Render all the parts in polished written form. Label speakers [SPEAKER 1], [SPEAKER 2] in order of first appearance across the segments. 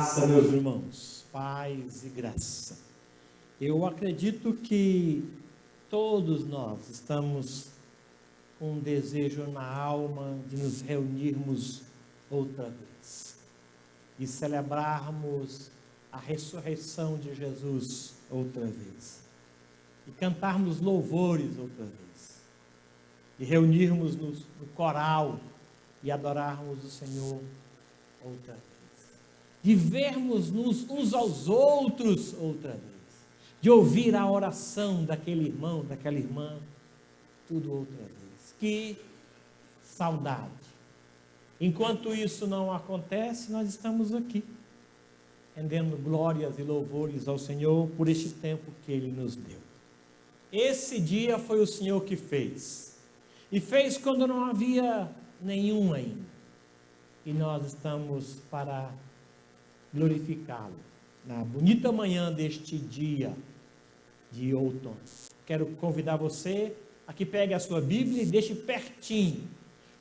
[SPEAKER 1] graça, meus irmãos, paz e graça. Eu acredito que todos nós estamos com um desejo na alma de nos reunirmos outra vez e celebrarmos a ressurreição de Jesus outra vez e cantarmos louvores outra vez e reunirmos no coral e adorarmos o Senhor outra vez, de vermos-nos uns aos outros outra vez, de ouvir a oração daquele irmão, daquela irmã, tudo outra vez. Que saudade! Enquanto isso não acontece, nós estamos aqui, rendendo glórias e louvores ao Senhor por este tempo que Ele nos deu. Esse dia foi o Senhor que fez, e fez quando não havia nenhum ainda, e nós estamos para glorificá-lo na bonita manhã deste dia de outono. Quero convidar você a que pegue a sua Bíblia e deixe pertinho,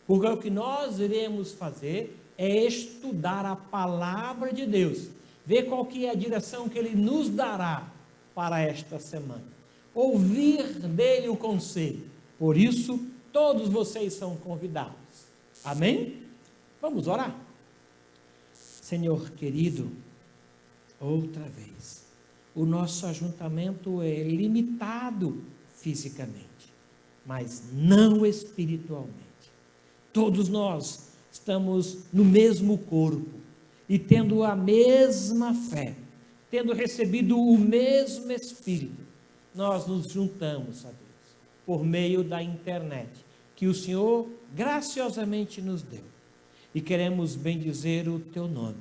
[SPEAKER 1] porque o que nós iremos fazer é estudar a palavra de Deus, ver qual que é a direção que Ele nos dará para esta semana, ouvir dele o conselho. Por isso, todos vocês são convidados. Amém? Vamos orar? Senhor querido, outra vez, o nosso ajuntamento é limitado fisicamente, mas não espiritualmente. Todos nós estamos no mesmo corpo e tendo a mesma fé, tendo recebido o mesmo Espírito, nós nos juntamos a Deus por meio da internet, que o Senhor graciosamente nos deu, e queremos bendizer o teu nome,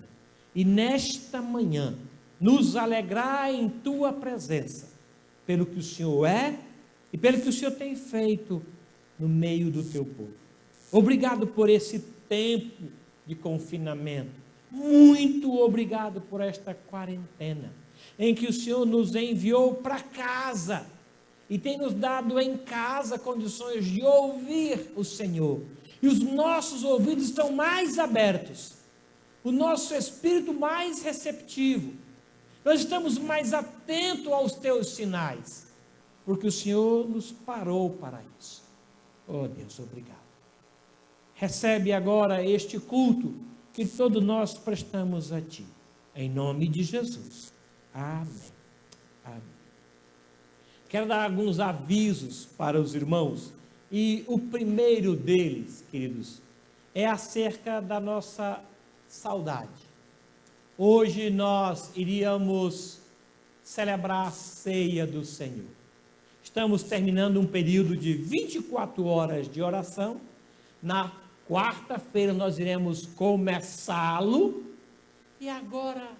[SPEAKER 1] e nesta manhã nos alegrar em tua presença, pelo que o Senhor é e pelo que o Senhor tem feito no meio do teu povo. Obrigado por esse tempo de confinamento, muito obrigado por esta quarentena, em que o Senhor nos enviou para casa, e tem nos dado em casa condições de ouvir o Senhor, e os nossos ouvidos estão mais abertos, o nosso espírito mais receptivo, nós estamos mais atentos aos teus sinais, porque o Senhor nos parou para isso. Oh Deus, obrigado. Recebe agora este culto que todos nós prestamos a Ti, em nome de Jesus. Amém. Amém. Quero dar alguns avisos para os irmãos, e o primeiro deles, queridos, é acerca da nossa saudade. Hoje nós iríamos celebrar a ceia do Senhor. Estamos terminando um período de 24 horas de oração. Na quarta-feira nós iremos começá-lo. E agora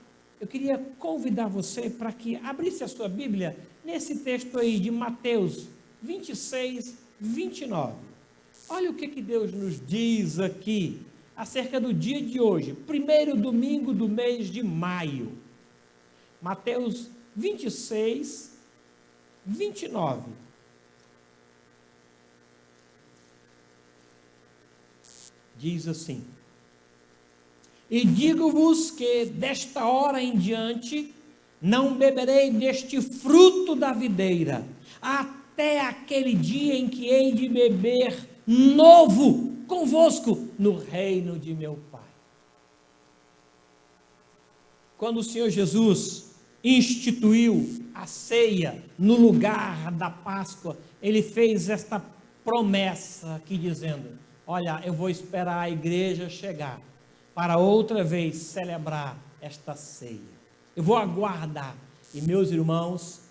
[SPEAKER 1] eu queria convidar você para que abrisse a sua Bíblia nesse texto aí de Mateus 26, 29. Olha o que Deus nos diz aqui acerca do dia de hoje, primeiro domingo do mês de maio. Mateus 26, 29. Diz assim: e digo-vos que desta hora em diante não beberei deste fruto da videira, até aquele dia em que hei de beber novo convosco no reino de meu Pai. Quando o Senhor Jesus instituiu a ceia no lugar da Páscoa, Ele fez esta promessa aqui dizendo: olha, eu vou esperar a igreja chegar para outra vez celebrar esta ceia. Eu vou aguardar. E meus irmãos,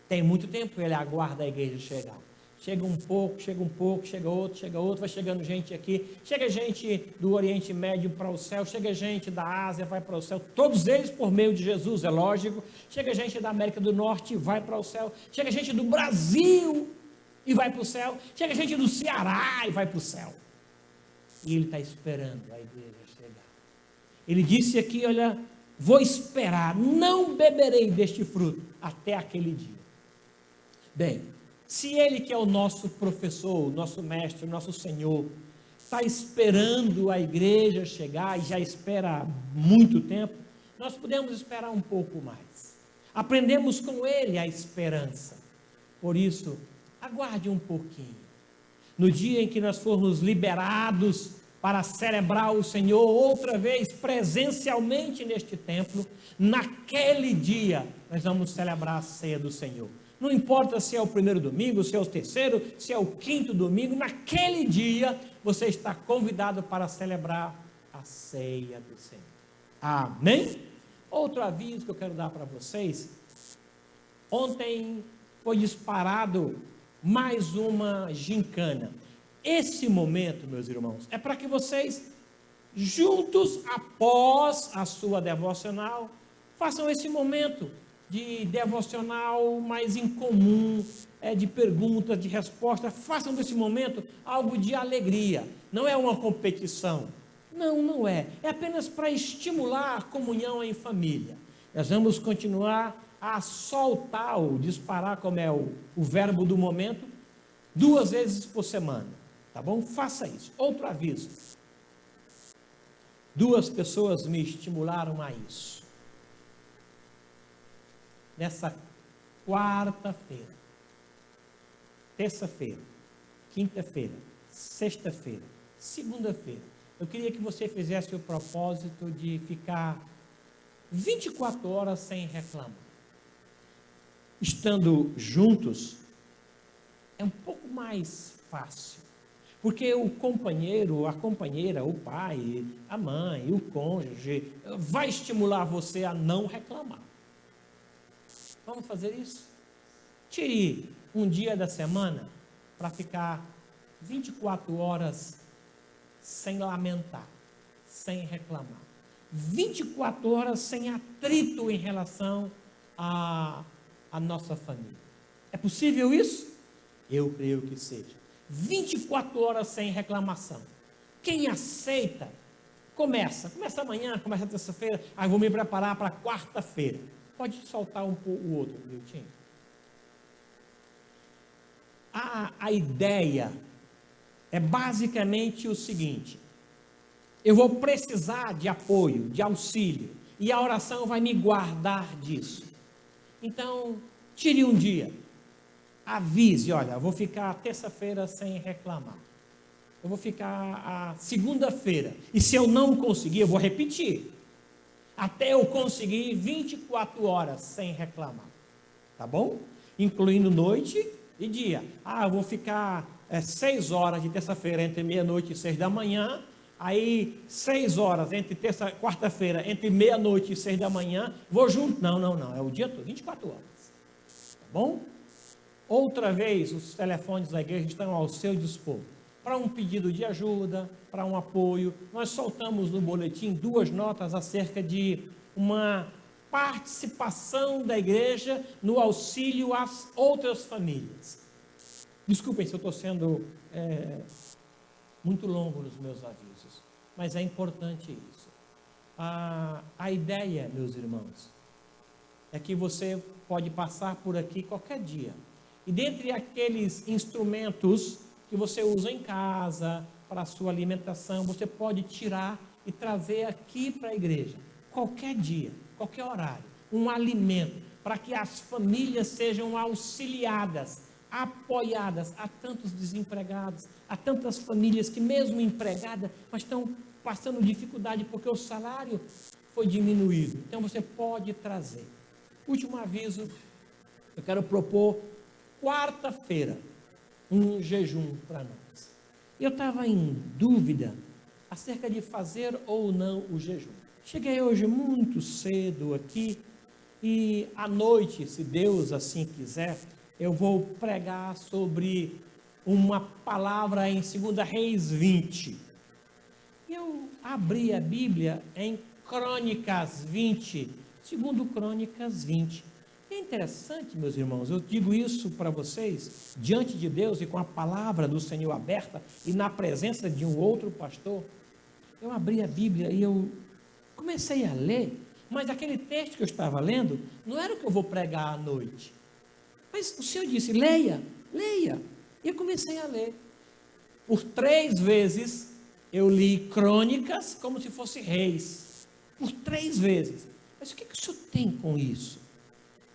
[SPEAKER 1] tem muito tempo Ele aguarda a igreja chegar. Chega um pouco, chega outro, vai chegando gente aqui, chega gente do Oriente Médio para o céu, chega gente da Ásia, vai para o céu, todos eles por meio de Jesus, é lógico. Chega gente da América do Norte, vai para o céu. Chega gente do Brasil e vai para o céu. Chega gente do Ceará e vai para o céu. E Ele está esperando a igreja chegar. Ele disse aqui, olha, vou esperar, não beberei deste fruto até aquele dia. Bem, se Ele, que é o nosso professor, o nosso mestre, o nosso Senhor, está esperando a igreja chegar e já espera há muito tempo, nós podemos esperar um pouco mais. Aprendemos com ele a esperança. Por isso, aguarde um pouquinho. No dia em que nós formos liberados para celebrar o Senhor outra vez presencialmente neste templo, naquele dia nós vamos celebrar a ceia do Senhor. Não importa se é o primeiro domingo, se é o terceiro, se é o quinto domingo, naquele dia você está convidado para celebrar a ceia do Senhor. Amém? Outro aviso que eu quero dar para vocês. Ontem foi disparado mais uma gincana. Esse momento, meus irmãos, é para que vocês, juntos, após a sua devocional, façam esse momento de devocional mais incomum, de perguntas, de respostas. Façam desse momento algo de alegria. Não é uma competição. Não é. É apenas para estimular a comunhão em família. Nós vamos continuar a soltar ou disparar, como é o verbo do momento, 2 vezes por semana. Tá bom? Faça isso. Outro aviso. 2 pessoas me estimularam a isso. Nessa quarta-feira, terça-feira, quinta-feira, sexta-feira, segunda-feira, eu queria que você fizesse o propósito de ficar 24 horas sem reclamar. Estando juntos, é um pouco mais fácil. Porque o companheiro, a companheira, o pai, a mãe, o cônjuge, vai estimular você a não reclamar. Vamos fazer isso? Tire um dia da semana para ficar 24 horas sem lamentar, sem reclamar. 24 horas sem atrito em relação à nossa família. É possível isso? Eu creio que seja. 24 horas sem reclamação. Quem aceita, começa amanhã, começa terça-feira, aí vou me preparar para quarta-feira. Pode soltar o outro, Miltinho. A ideia é basicamente o seguinte: eu vou precisar de apoio, de auxílio, e a oração vai me guardar disso. Então, tire um dia, avise, olha, eu vou ficar terça-feira sem reclamar, eu vou ficar a segunda-feira, e se eu não conseguir, eu vou repetir, até eu conseguir 24 horas sem reclamar, tá bom? Incluindo noite e dia. Eu vou ficar 6 horas de terça-feira entre meia-noite e 6 da manhã, aí 6 horas entre quarta-feira entre meia-noite e 6 da manhã, vou junto. Não, é o dia todo, 24 horas, tá bom? Outra vez, os telefones da igreja estão ao seu dispor, para um pedido de ajuda, para um apoio. Nós soltamos no boletim 2 notas acerca de uma participação da igreja no auxílio às outras famílias. Desculpem se eu estou sendo muito longo nos meus avisos, mas é importante isso. A ideia, meus irmãos, é que você pode passar por aqui qualquer dia, e dentre aqueles instrumentos que você usa em casa, para a sua alimentação, você pode tirar e trazer aqui para a igreja, qualquer dia, qualquer horário, um alimento, para que as famílias sejam auxiliadas, apoiadas. Há tantos desempregados, há tantas famílias que mesmo empregadas, mas estão passando dificuldade porque o salário foi diminuído. Então você pode trazer. Último aviso, eu quero propor quarta-feira um jejum para nós. Eu estava em dúvida acerca de fazer ou não o jejum. Cheguei hoje muito cedo aqui e à noite, se Deus assim quiser, eu vou pregar sobre uma palavra em 2 Reis 20. Eu abri a Bíblia em Crônicas 20, 2 Crônicas 20. É interessante, meus irmãos, eu digo isso para vocês, diante de Deus e com a palavra do Senhor aberta e na presença de um outro pastor. Eu abri a Bíblia e eu comecei a ler, mas aquele texto que eu estava lendo não era o que eu vou pregar à noite. Mas o Senhor disse, leia. E eu comecei a ler. Por 3 vezes eu li Crônicas como se fosse Reis. Por 3 vezes. Mas o que o senhor tem com isso?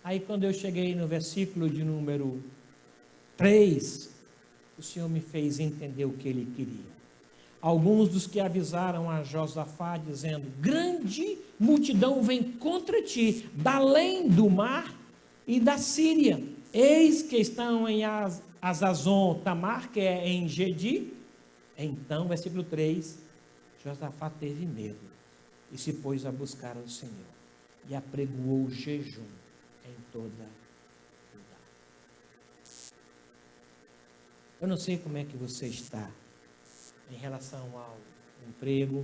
[SPEAKER 1] Aí quando eu cheguei no versículo de número 3, o Senhor me fez entender o que ele queria. Alguns dos que avisaram a Josafá, dizendo: grande multidão vem contra ti, da além do mar e da Síria. Eis que estão em Azazon Tamar, que é em Gedi. Então, versículo 3, Josafá teve medo e se pôs a buscar ao Senhor e apregoou o jejum em toda Judá. Eu não sei como é que você está em relação ao emprego,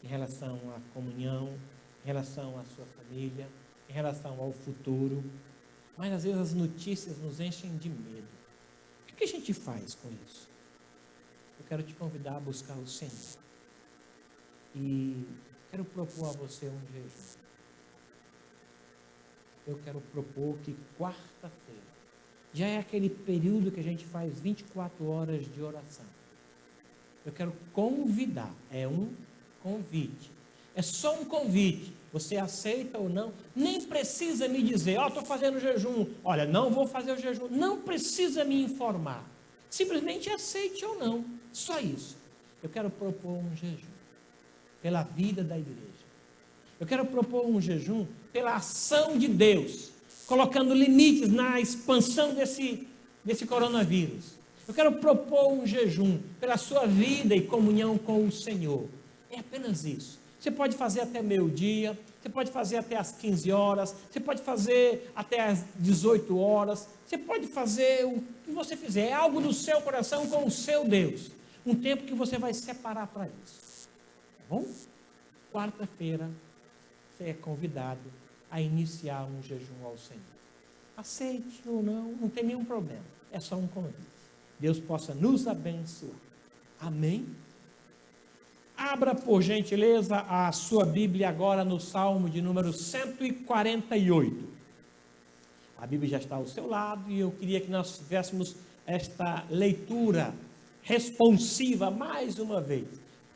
[SPEAKER 1] em relação à comunhão, em relação à sua família, em relação ao futuro, mas às vezes as notícias nos enchem de medo. O que a gente faz com isso? Eu quero te convidar a buscar o Senhor e quero propor a você um jejum. Eu quero propor que quarta-feira já é aquele período que a gente faz 24 horas de oração. Eu quero convidar, é um convite. É só um convite. Você aceita ou não? Nem precisa me dizer: estou fazendo jejum. Olha, não vou fazer o jejum. Não precisa me informar. Simplesmente aceite ou não. Só isso. Eu quero propor um jejum pela vida da igreja. Eu quero propor um jejum pela ação de Deus, colocando limites na expansão desse coronavírus. Eu quero propor um jejum pela sua vida e comunhão com o Senhor. É apenas isso. Você pode fazer até meio-dia, você pode fazer até às 15 horas, você pode fazer até às 18 horas, você pode fazer o que você fizer. É algo do seu coração com o seu Deus. Um tempo que você vai separar para isso. Tá bom? Quarta-feira, você é convidado a iniciar um jejum ao Senhor. Aceite ou não, não tem nenhum problema. É só um convite. Deus possa nos abençoar. Amém? Abra, por gentileza, a sua Bíblia agora no Salmo de número 148. A Bíblia já está ao seu lado e eu queria que nós tivéssemos esta leitura responsiva mais uma vez,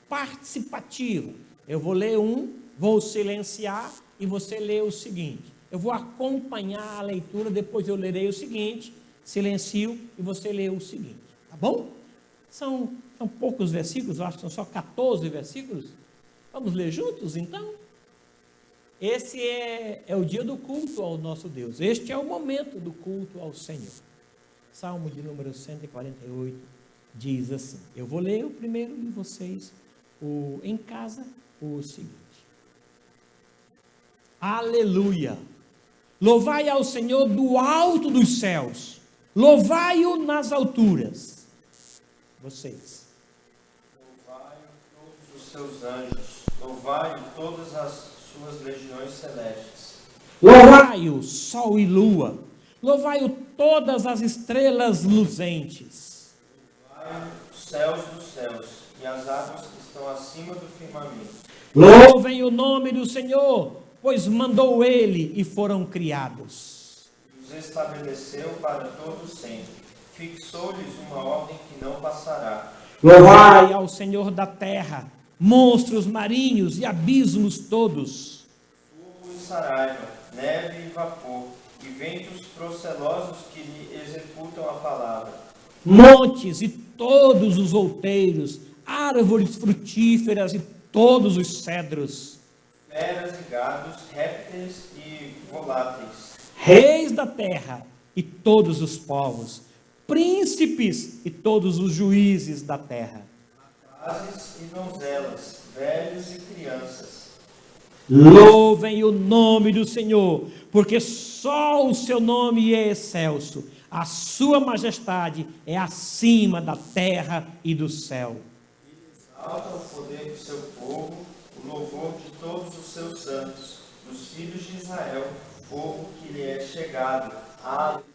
[SPEAKER 1] participativa. Eu vou ler vou silenciar e você lê o seguinte. Eu vou acompanhar a leitura, depois eu lerei o seguinte, silencio e você lê o seguinte, tá bom? São poucos versículos, eu acho que são só 14 versículos. Vamos ler juntos, então? Esse é o dia do culto ao nosso Deus. Este é o momento do culto ao Senhor. Salmo de número 148 diz assim. Eu vou ler o primeiro e vocês, em casa, o seguinte. Aleluia! Louvai ao Senhor do alto dos céus. Louvai-o nas alturas. Vocês.
[SPEAKER 2] Louvai todos os seus anjos, louvai todas as suas legiões celestes.
[SPEAKER 1] Louvai-o, sol e lua, louvai-o todas as estrelas luzentes.
[SPEAKER 2] Louvai os céus dos céus e as águas que estão acima do firmamento.
[SPEAKER 1] Louvem o nome do Senhor, pois mandou ele e foram criados.
[SPEAKER 2] Os estabeleceu para todo sempre. Fixou-lhes uma ordem que não passará.
[SPEAKER 1] Louvai ao Senhor da terra, monstros marinhos e abismos todos.
[SPEAKER 2] Fogo e saraiva, neve e vapor, e ventos procelosos que lhe executam a palavra.
[SPEAKER 1] Montes e todos os outeiros, árvores frutíferas e todos os cedros.
[SPEAKER 2] Feras e gados, répteis e voláteis.
[SPEAKER 1] Reis da terra e todos os povos, príncipes e todos os juízes da terra.
[SPEAKER 2] Rapazes e donzelas, velhos e crianças.
[SPEAKER 1] Louvem o nome do Senhor, porque só o seu nome é excelso. A sua majestade é acima da terra e do céu.
[SPEAKER 2] Exalta o poder do seu povo, o louvor de todos os seus santos, dos filhos de Israel, povo que lhe é chegado.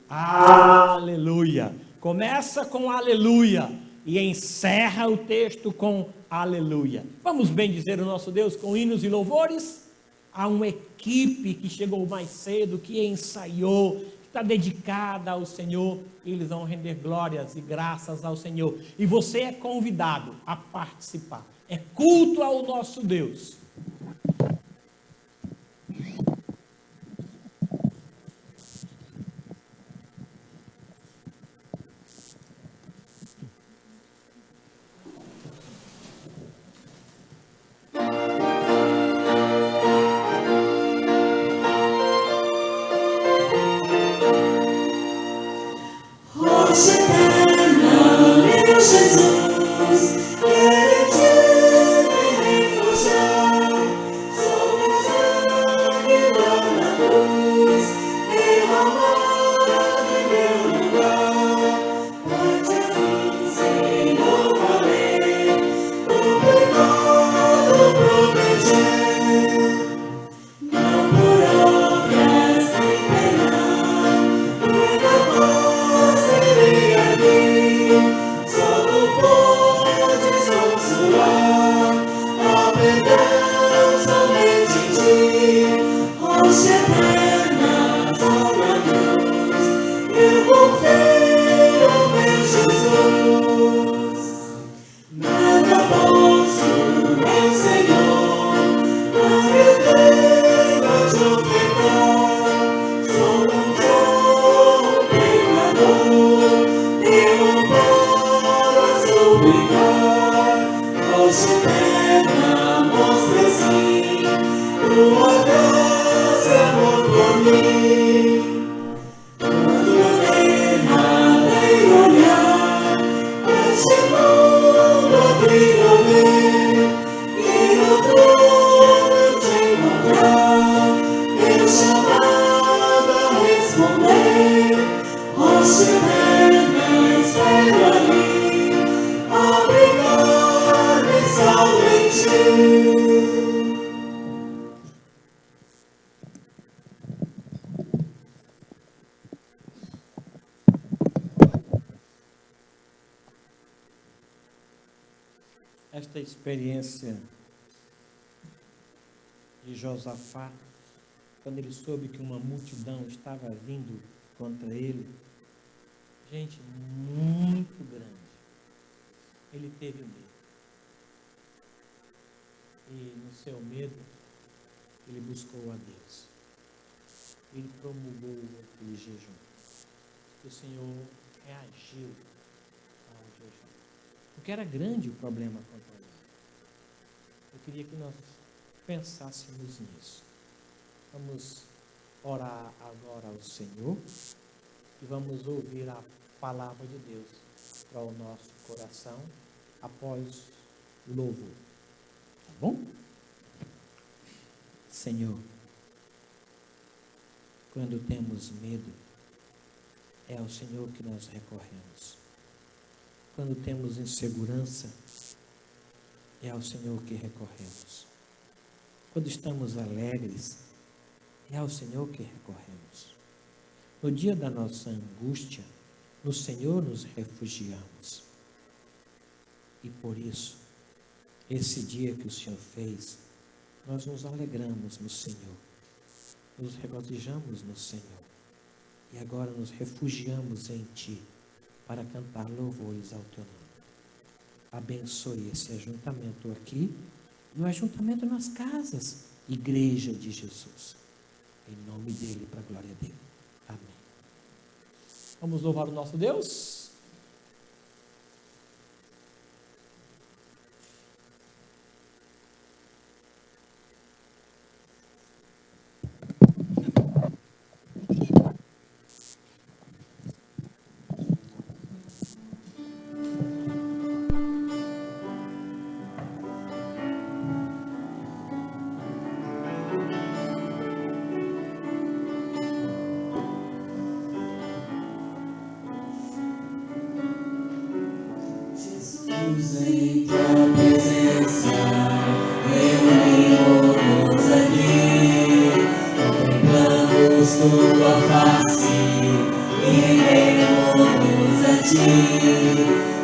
[SPEAKER 1] Aleluia! Começa com aleluia e encerra o texto com aleluia. Vamos bem dizer o nosso Deus com hinos e louvores? Há uma equipe que chegou mais cedo, que ensaiou, que está dedicada ao Senhor, e eles vão render glórias e graças ao Senhor. E você é convidado a participar. É culto ao nosso Deus. Esta experiência de Josafá, quando ele soube que uma multidão estava vindo contra ele, gente, muito grande, ele teve medo. E no seu medo, ele buscou a Deus. Ele promulgou aquele jejum. O Senhor reagiu ao jejum. Porque era grande o problema contra ele. Eu queria que nós pensássemos nisso. Vamos orar agora ao Senhor e vamos ouvir a palavra de Deus para o nosso coração após o louvor. Tá bom? Senhor, quando temos medo, é ao Senhor que nós recorremos. Quando temos insegurança, é ao Senhor que recorremos. Quando estamos alegres, é ao Senhor que recorremos. No dia da nossa angústia, no Senhor nos refugiamos. E por isso, esse dia que o Senhor fez, nós nos alegramos no Senhor. Nos regozijamos no Senhor. E agora nos refugiamos em Ti para cantar louvores ao Teu nome. Abençoe esse ajuntamento aqui e o ajuntamento nas casas, Igreja de Jesus. Em nome dEle, para a glória dEle. Amém. Vamos louvar o nosso Deus?
[SPEAKER 3] Em tua presença, reunimos-nos aqui, contemplamos tua face e rendemos-nos a ti,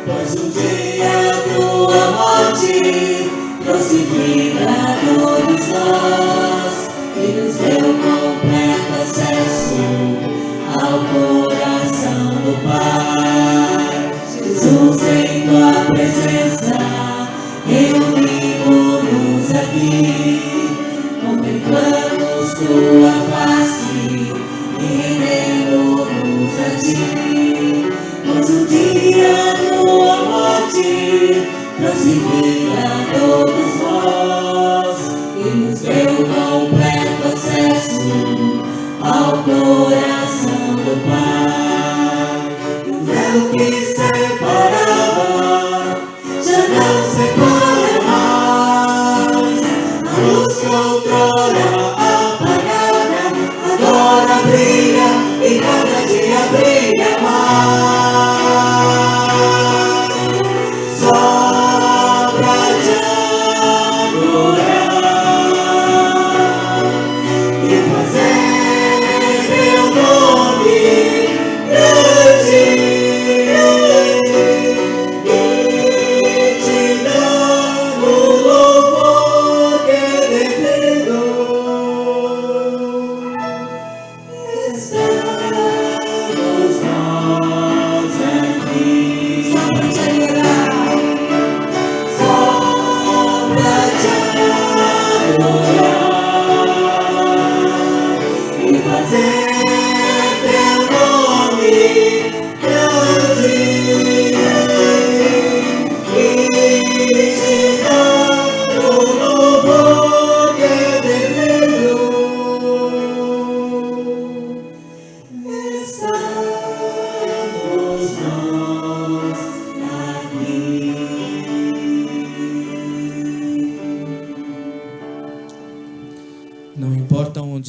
[SPEAKER 3] pois o dia tua morte crucifica todos nós e nos deu completo acesso ao coração do Pai. Jesus, em tua presença, reunimos-nos aqui, contemplamos tua face e rendemos-nos a ti, pois o dia tua morte crucifica todos nós e nos deu completo acesso ao coração do Pai. O véu que separava já não separa mais. A luz que outrora apagada agora brilha e cada dia brilha mais. Só pra te adorar e fazer teu nome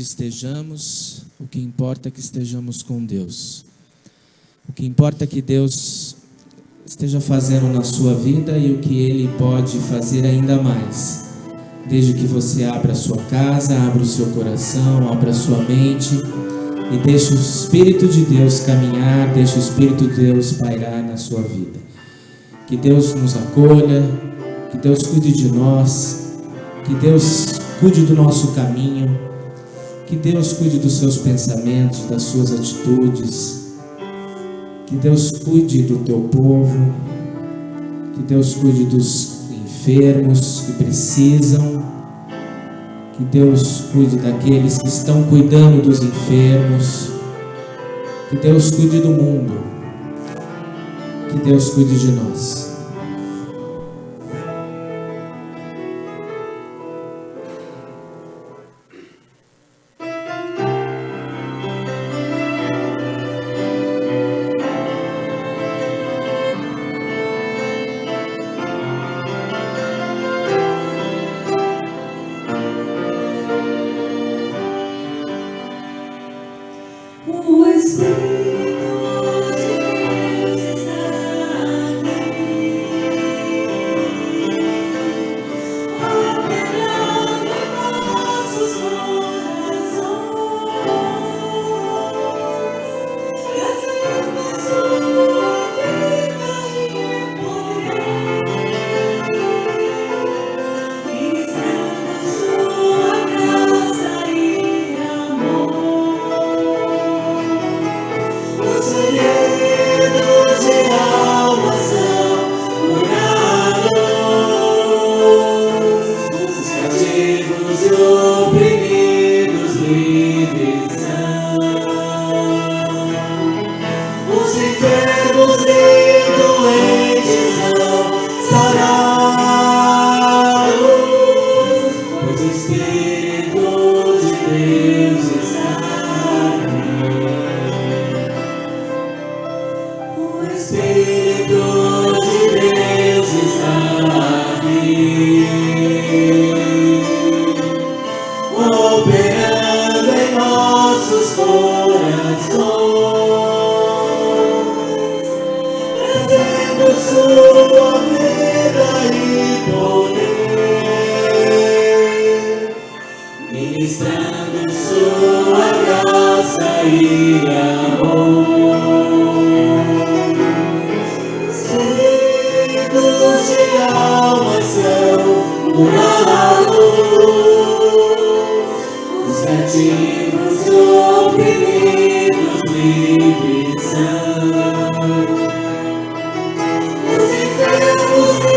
[SPEAKER 4] estejamos, o que importa é que estejamos com Deus. O que importa é que Deus esteja fazendo na sua vida e o que Ele pode fazer ainda mais. Desde que você abra a sua casa, abra o seu coração, abra a sua mente e deixe o Espírito de Deus caminhar, deixe o Espírito de Deus pairar na sua vida. Que Deus nos acolha, que Deus cuide de nós, que Deus cuide do nosso caminho, que Deus cuide dos seus pensamentos, das suas atitudes, que Deus cuide do teu povo, que Deus cuide dos enfermos que precisam, que Deus cuide daqueles que estão cuidando dos enfermos, que Deus cuide do mundo, que Deus cuide de nós.
[SPEAKER 3] O Espírito de Deus está aqui, operando em nossos corações, trazendo a sua vida e poder, ministrando sua graça e amor. Os feridos de alma são curados, os cativos e oprimidos livres são, os enfermos e doentes são sarados, pois o Espírito de Deus está aqui. O Espírito de Deus está aqui, operando em nossos corações, trazendo sua vida e poder, ministrando sua graça e amor. Os feridos de alma são curados, os cativos e oprimidos livres são, os enfermos e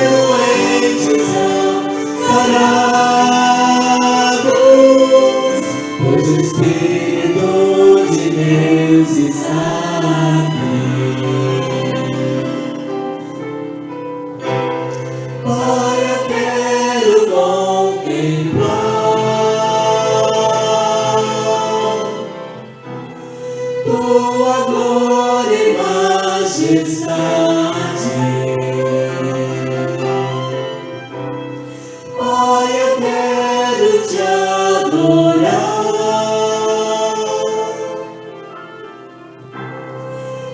[SPEAKER 3] doentes são sarados, pois o Espírito de Deus está aqui. Pai, eu quero contemplar tua glória e majestade. Pai, eu quero te adorar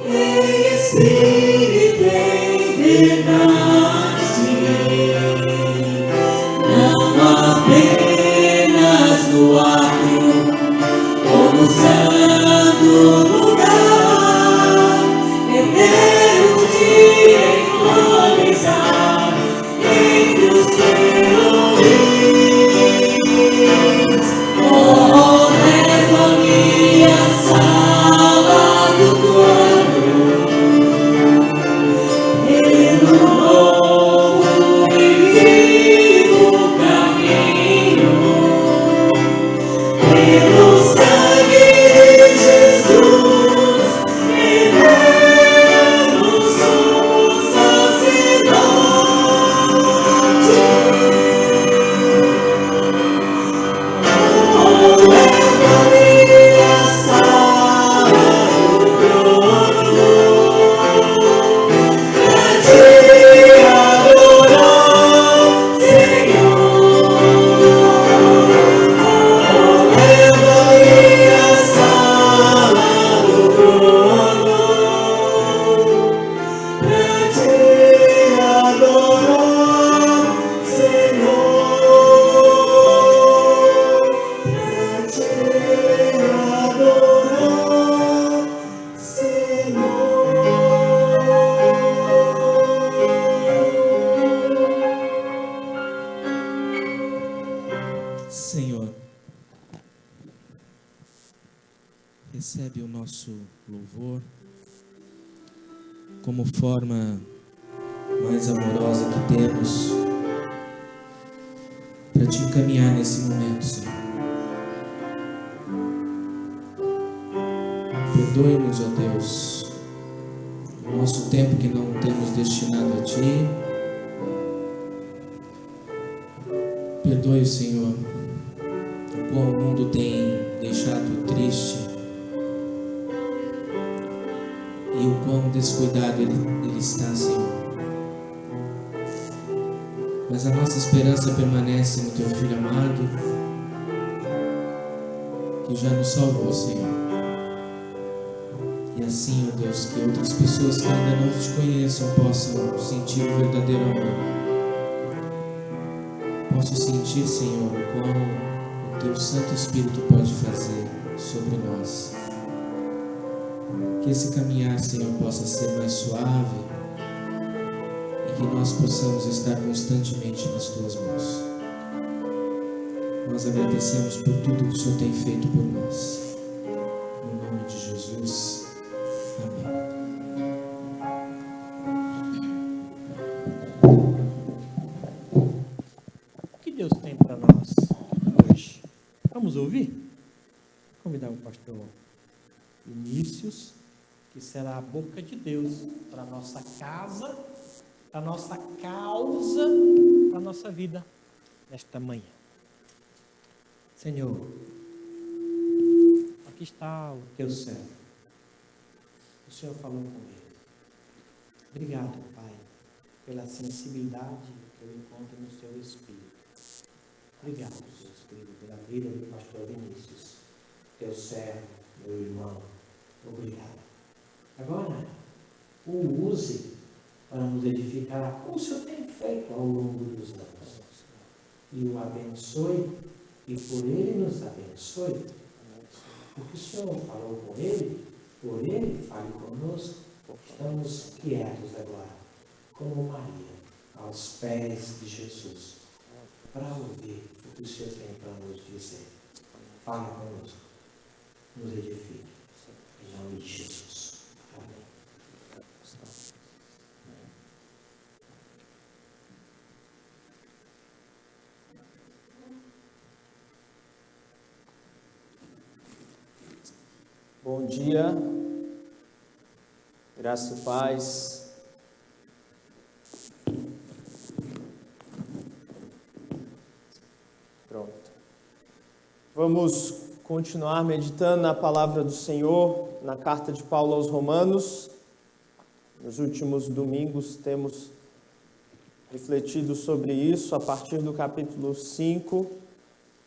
[SPEAKER 3] em espírito e em verdade, não apenas no ato ou no santo lugar, eterno de entronizar entre os querubins. Oh, leva-me à sala do trono, pelo
[SPEAKER 4] nosso louvor como forma mais amorosa que temos para te encaminhar nesse momento, Senhor. Perdoe-nos, ó Deus, o nosso tempo que não temos destinado a Ti. Perdoe, Senhor, o qual o mundo tem deixado triste e o quão descuidado ele está, Senhor. Mas a nossa esperança permanece no Teu Filho amado, que já nos salvou, Senhor. E assim, ó Deus, que outras pessoas que ainda não Te conheçam possam sentir o verdadeiro amor. Posso sentir, Senhor, o quão o Teu Santo Espírito pode fazer sobre nós. Que esse caminhar, Senhor, possa ser mais suave e que nós possamos estar constantemente nas Tuas mãos. Nós agradecemos por tudo que o Senhor tem feito por nós. No nome de Jesus. Amém.
[SPEAKER 1] O que Deus tem para nós hoje? Vamos ouvir? Vou convidar o pastor Vinícius, que será a boca de Deus para a nossa casa, para a nossa causa, para a nossa vida nesta manhã. Senhor, aqui está o Teu servo. O Senhor falou com ele. Obrigado, Pai, pela sensibilidade que eu encontro no Seu Espírito. Obrigado, Jesus querido, pela vida do pastor Vinícius, Teu servo, meu irmão. Obrigado. Agora, o use para nos edificar, como o Senhor tem feito ao longo dos anos. E o abençoe, e por Ele nos abençoe. Porque o Senhor falou com Ele, por Ele fale conosco. Estamos quietos agora, como Maria, aos pés de Jesus, para ouvir o que o Senhor tem para nos dizer. Fale conosco, nos edifique. Em nome de Jesus. Amém.
[SPEAKER 2] Bom dia, graça e paz. Pronto. Vamos continuar meditando na palavra do Senhor, na carta de Paulo aos Romanos. Nos últimos domingos temos refletido sobre isso a partir do capítulo 5.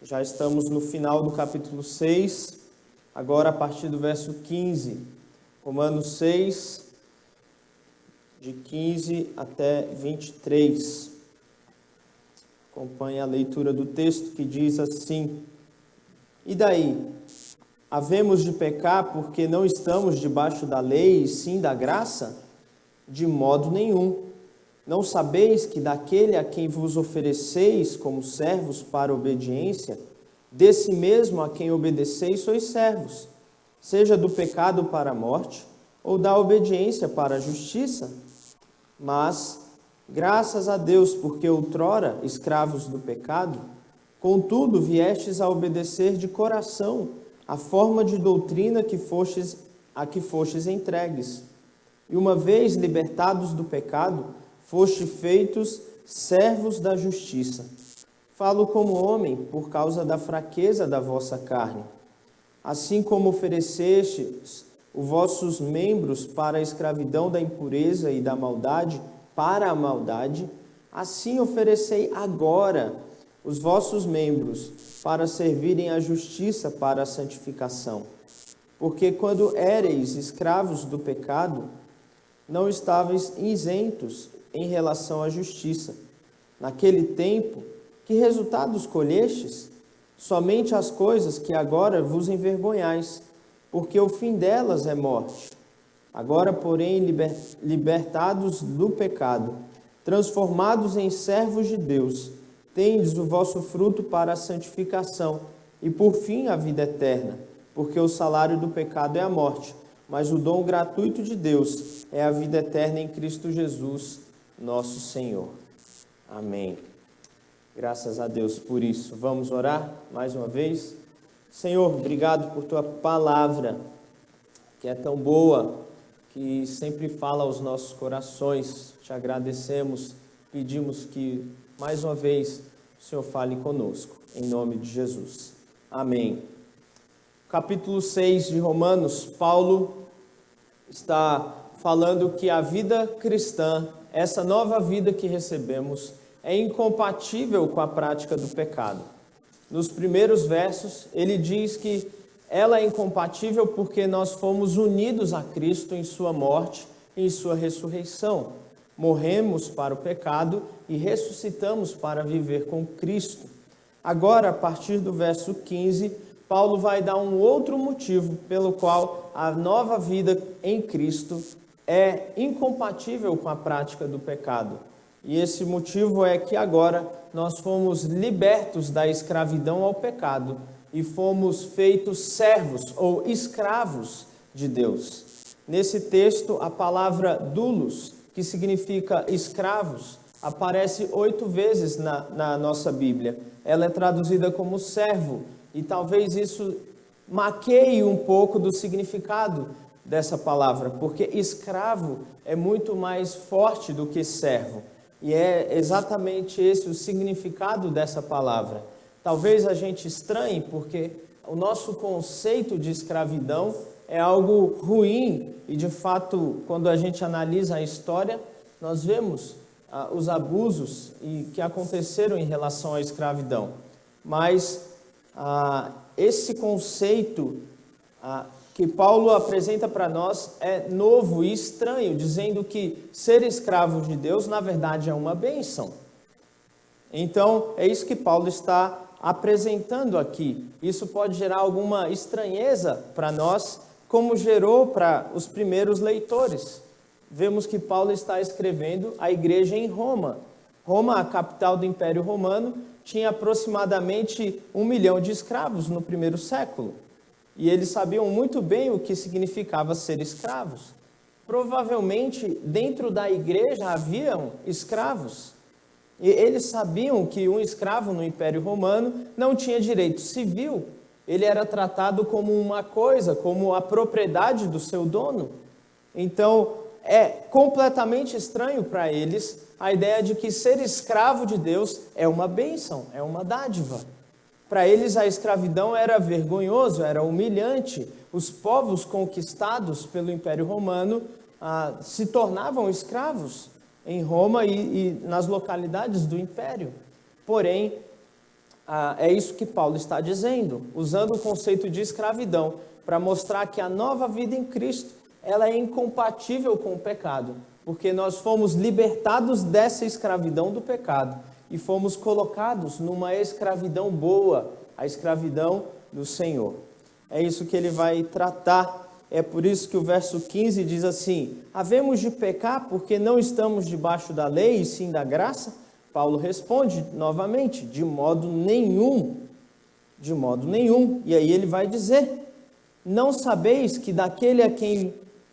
[SPEAKER 2] Já estamos no final do capítulo 6. Agora, a partir do verso 15, Romanos 6, de 15 até 23. Acompanhe a leitura do texto que diz assim: E daí? Havemos de pecar porque não estamos debaixo da lei, e sim da graça? De modo nenhum. Não sabeis que daquele a quem vos ofereceis como servos para obediência, desse mesmo a quem obedeceis sois servos, seja do pecado para a morte, ou da obediência para a justiça? Mas, graças a Deus, porque outrora, escravos do pecado, contudo viestes a obedecer de coração a forma de doutrina a que fostes entregues. E uma vez libertados do pecado, foste feitos servos da justiça. Falo como homem, por causa da fraqueza da vossa carne. Assim como oferecestes os vossos membros para a escravidão da impureza e da maldade, para a maldade, assim oferecei agora os vossos membros para servirem à justiça para a santificação. Porque quando éreis escravos do pecado, não estáveis isentos em relação à justiça. Naquele tempo, que resultados colhestes? Somente as coisas que agora vos envergonhais, porque o fim delas é morte. Agora, porém, libertados do pecado, transformados em servos de Deus, tendes o vosso fruto para a santificação, e por fim a vida eterna, porque o salário do pecado é a morte, mas o dom gratuito de Deus é a vida eterna em Cristo Jesus, nosso Senhor. Amém. Graças a Deus por isso. Vamos orar mais uma vez? Senhor, obrigado por tua palavra, que é tão boa, que sempre fala aos nossos corações. Te agradecemos, pedimos que mais uma vez o Senhor fale conosco, em nome de Jesus. Amém. Capítulo 6 de Romanos, Paulo está falando que a vida cristã, essa nova vida que recebemos, é incompatível com a prática do pecado. Nos primeiros versos, ele diz que ela é incompatível porque nós fomos unidos a Cristo em sua morte e em sua ressurreição. Morremos para o pecado e ressuscitamos para viver com Cristo. Agora, a partir do verso 15, Paulo vai dar um outro motivo pelo qual a nova vida em Cristo é incompatível com a prática do pecado. E esse motivo é que agora nós fomos libertos da escravidão ao pecado e fomos feitos servos ou escravos de Deus. Nesse texto, a palavra doulos, que significa escravos, aparece 8 vezes na nossa Bíblia. Ela é traduzida como servo, e talvez isso maqueie um pouco do significado dessa palavra, porque escravo é muito mais forte do que servo. E é exatamente esse o significado dessa palavra. Talvez a gente estranhe, porque o nosso conceito de escravidão é algo ruim. E, de fato, quando a gente analisa a história, nós vemos os abusos que aconteceram em relação à escravidão. Mas esse conceito que Paulo apresenta para nós é novo e estranho, dizendo que ser escravo de Deus, na verdade, é uma bênção. Então, é isso que Paulo está apresentando aqui. Isso pode gerar alguma estranheza para nós, como gerou para os primeiros leitores. Vemos que Paulo está escrevendo à igreja em Roma. Roma, a capital do Império Romano, tinha aproximadamente 1 milhão de escravos no primeiro século. E eles sabiam muito bem o que significava ser escravos. Provavelmente, dentro da igreja haviam escravos. E eles sabiam que um escravo no Império Romano não tinha direito civil. Ele era tratado como uma coisa, como a propriedade do seu dono. Então, é completamente estranho para eles a ideia de que ser escravo de Deus é uma bênção, é uma dádiva. Para eles, a escravidão era vergonhoso, era humilhante. Os povos conquistados pelo Império Romano se tornavam escravos em Roma e nas localidades do Império. Porém, é isso que Paulo está dizendo, usando o conceito de escravidão para mostrar que a nova vida em Cristo ela é incompatível com o pecado, porque nós fomos libertados dessa escravidão do pecado e fomos colocados numa escravidão boa, a escravidão do Senhor. É isso que ele vai tratar. É por isso que o verso 15 diz assim: havemos de pecar porque não estamos debaixo da lei e sim da graça? Paulo responde novamente: de modo nenhum. De modo nenhum. E aí ele vai dizer: não sabeis que daquele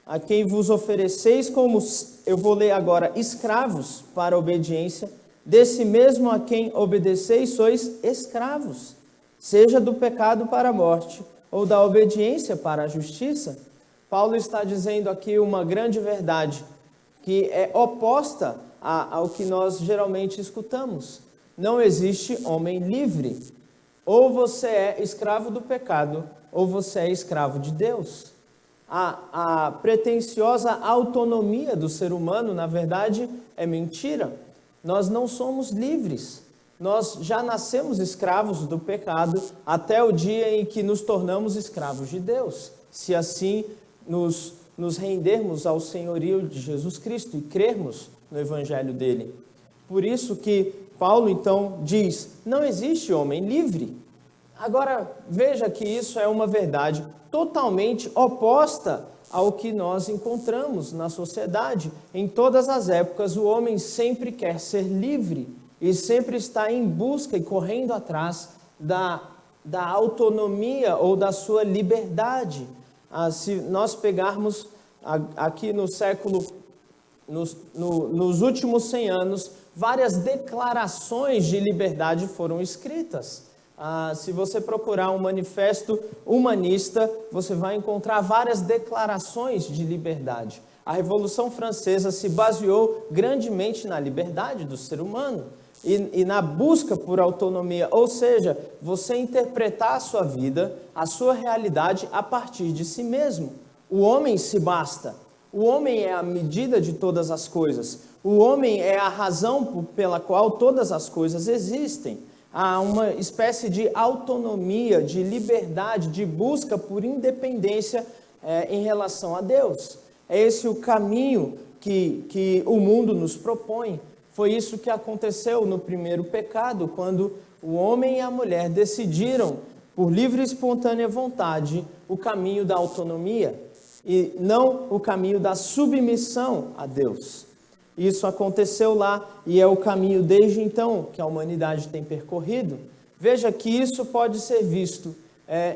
[SPEAKER 2] a quem vos ofereceis como, eu vou ler agora, escravos para a obediência, desse mesmo a quem obedeceis sois escravos, seja do pecado para a morte, ou da obediência para a justiça. Paulo está dizendo aqui uma grande verdade, que é oposta ao que nós geralmente escutamos. Não existe homem livre. Ou você é escravo do pecado, ou você é escravo de Deus. A pretensiosa autonomia do ser humano, na verdade, é mentira. Nós não somos livres. Nós já nascemos escravos do pecado até o dia em que nos tornamos escravos de Deus. Se assim nos rendermos ao senhorio de Jesus Cristo e crermos no Evangelho dele. Por isso que Paulo, então, diz: não existe homem livre. Agora, veja que isso é uma verdade totalmente oposta ao que nós encontramos na sociedade. Em todas as épocas, o homem sempre quer ser livre e sempre está em busca e correndo atrás da autonomia ou da sua liberdade. se nós pegarmos aqui no século, nos últimos 100 anos, várias declarações de liberdade foram escritas. Se você procurar um manifesto humanista, você vai encontrar várias declarações de liberdade. A Revolução Francesa se baseou grandemente na liberdade do ser humano e na busca por autonomia, ou seja, você interpretar a sua vida, a sua realidade a partir de si mesmo. O homem se basta. O homem é a medida de todas as coisas. O homem é a razão pela qual todas as coisas existem. Há uma espécie de autonomia, de liberdade, de busca por independência em relação a Deus. É esse o caminho que o mundo nos propõe. Foi isso que aconteceu no primeiro pecado, quando o homem e a mulher decidiram, por livre e espontânea vontade, o caminho da autonomia e não o caminho da submissão a Deus. Isso aconteceu lá e é o caminho desde então que a humanidade tem percorrido. Veja que isso pode ser visto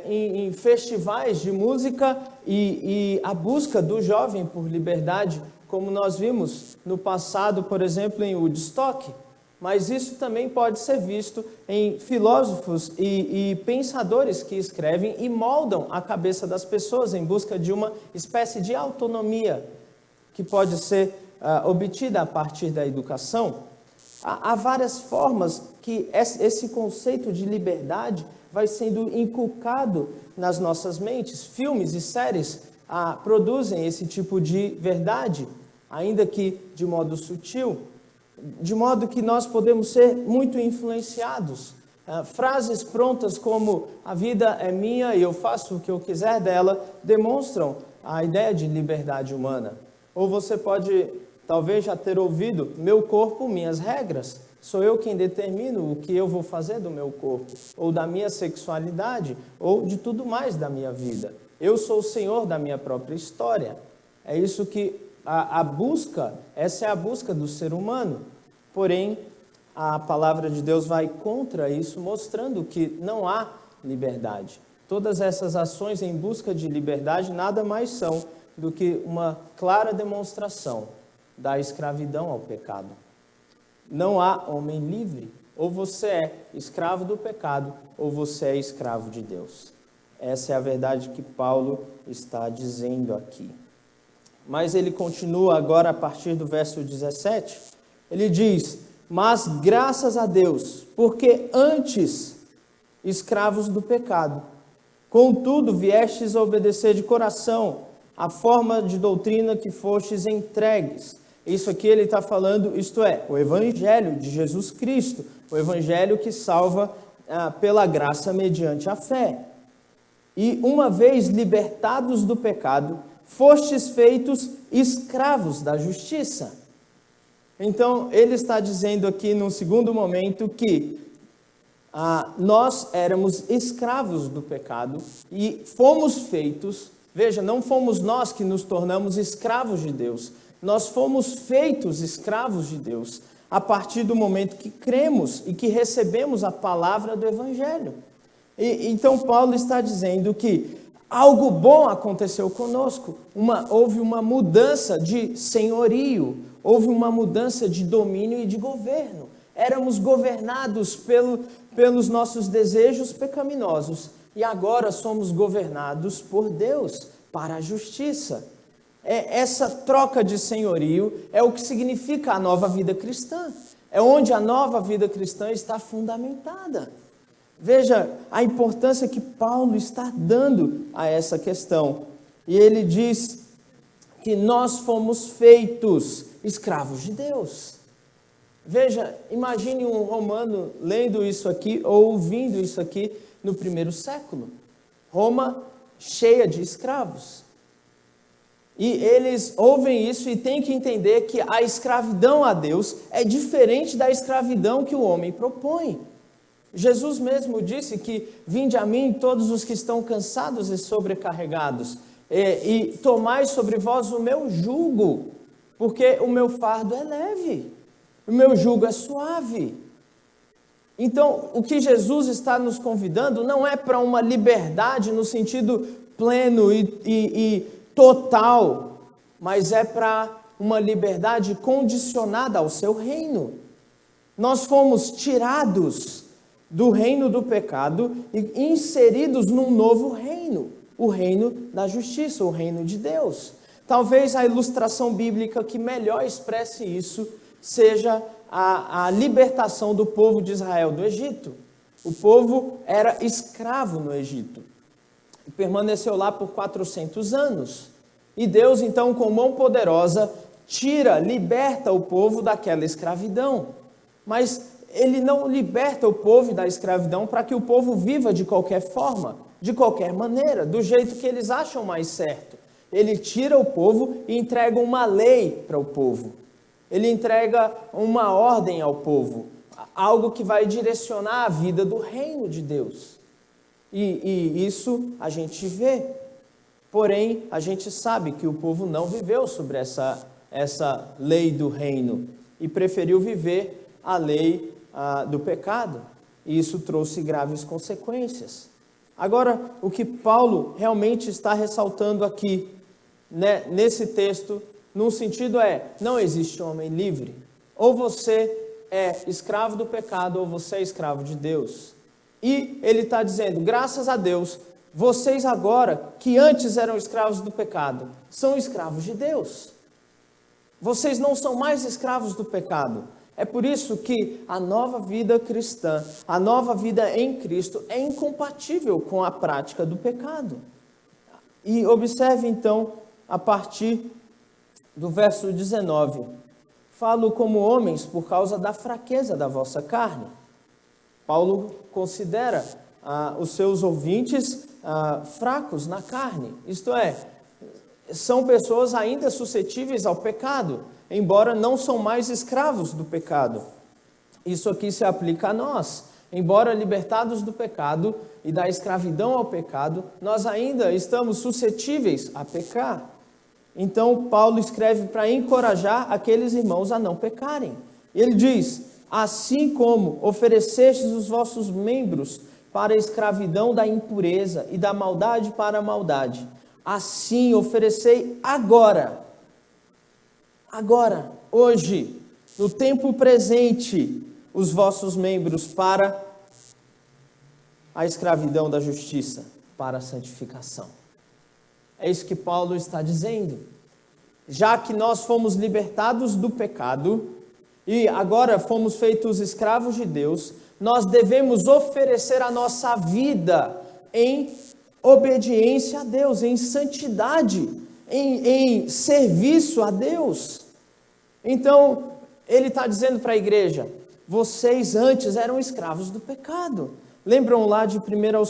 [SPEAKER 2] em festivais de música e a busca do jovem por liberdade, como nós vimos no passado, por exemplo, em Woodstock. Mas isso também pode ser visto em filósofos e pensadores que escrevem e moldam a cabeça das pessoas em busca de uma espécie de autonomia que pode ser obtida a partir da educação. Há várias formas que esse conceito de liberdade vai sendo inculcado nas nossas mentes. Filmes e séries produzem esse tipo de verdade, ainda que de modo sutil, de modo que nós podemos ser muito influenciados. Frases prontas como "a vida é minha e eu faço o que eu quiser dela" demonstram a ideia de liberdade humana. Ou você pode talvez já ter ouvido "meu corpo, minhas regras". Sou eu quem determino o que eu vou fazer do meu corpo, ou da minha sexualidade, ou de tudo mais da minha vida. Eu sou o senhor da minha própria história. É isso que essa é a busca do ser humano. Porém, a palavra de Deus vai contra isso, mostrando que não há liberdade. Todas essas ações em busca de liberdade nada mais são do que uma clara demonstração da escravidão ao pecado. Não há homem livre. Ou você é escravo do pecado, ou você é escravo de Deus. Essa é a verdade que Paulo está dizendo aqui. Mas ele continua agora a partir do verso 17. Ele diz: "Mas graças a Deus, porque antes escravos do pecado, contudo viestes a obedecer de coração a forma de doutrina que fostes entregues." Isso aqui ele está falando, isto é, o Evangelho de Jesus Cristo, o Evangelho que salva pela graça mediante a fé. "E uma vez libertados do pecado, fostes feitos escravos da justiça." Então, ele está dizendo aqui, num segundo momento, que nós éramos escravos do pecado e fomos feitos, veja, não fomos nós que nos tornamos escravos de Deus, nós fomos feitos escravos de Deus a partir do momento que cremos e que recebemos a palavra do Evangelho. Então, Paulo está dizendo que algo bom aconteceu conosco, houve uma mudança de senhorio, houve uma mudança de domínio e de governo. Éramos governados pelos nossos desejos pecaminosos e agora somos governados por Deus para a justiça. Essa troca de senhorio é o que significa a nova vida cristã. É onde a nova vida cristã está fundamentada. Veja a importância que Paulo está dando a essa questão. E ele diz que nós fomos feitos escravos de Deus. Veja, imagine um romano lendo isso aqui ou ouvindo isso aqui no primeiro século. Roma cheia de escravos. E eles ouvem isso e têm que entender que a escravidão a Deus é diferente da escravidão que o homem propõe. Jesus mesmo disse que "vinde a mim todos os que estão cansados e sobrecarregados, e tomai sobre vós o meu jugo, porque o meu fardo é leve, o meu jugo é suave." Então, o que Jesus está nos convidando não é para uma liberdade no sentido pleno e total, mas é para uma liberdade condicionada ao seu reino. Nós fomos tirados do reino do pecado e inseridos num novo reino, o reino da justiça, o reino de Deus. Talvez a ilustração bíblica que melhor expresse isso seja a libertação do povo de Israel do Egito. O povo era escravo no Egito e permaneceu lá por 400 anos. E Deus, então, com mão poderosa, liberta o povo daquela escravidão. Mas Ele não liberta o povo da escravidão para que o povo viva de qualquer forma, de qualquer maneira, do jeito que eles acham mais certo. Ele tira o povo e entrega uma lei para o povo. Ele entrega uma ordem ao povo, algo que vai direcionar a vida do reino de Deus. E isso a gente vê. Porém, a gente sabe que o povo não viveu sobre essa lei do reino e preferiu viver a lei do pecado. E isso trouxe graves consequências. Agora, o que Paulo realmente está ressaltando aqui, né, nesse texto, num sentido não existe homem livre. Ou você é escravo do pecado, ou você é escravo de Deus. E ele está dizendo, graças a Deus, vocês agora, que antes eram escravos do pecado, são escravos de Deus. Vocês não são mais escravos do pecado. É por isso que a nova vida cristã, a nova vida em Cristo, é incompatível com a prática do pecado. E observe então, a partir do verso 19. Falo como homens por causa da fraqueza da vossa carne. Paulo considera os seus ouvintes fracos na carne. Isto é, são pessoas ainda suscetíveis ao pecado, embora não são mais escravos do pecado. Isso aqui se aplica a nós. Embora libertados do pecado e da escravidão ao pecado, nós ainda estamos suscetíveis a pecar. Então, Paulo escreve para encorajar aqueles irmãos a não pecarem. Ele diz, assim como oferecestes os vossos membros para a escravidão da impureza e da maldade para a maldade, assim oferecei agora, hoje, no tempo presente, os vossos membros para a escravidão da justiça, para a santificação. É isso que Paulo está dizendo. Já que nós fomos libertados do pecado e agora fomos feitos escravos de Deus, nós devemos oferecer a nossa vida em obediência a Deus, em santidade, em serviço a Deus. Então, ele está dizendo para a igreja, vocês antes eram escravos do pecado. Lembram lá de 1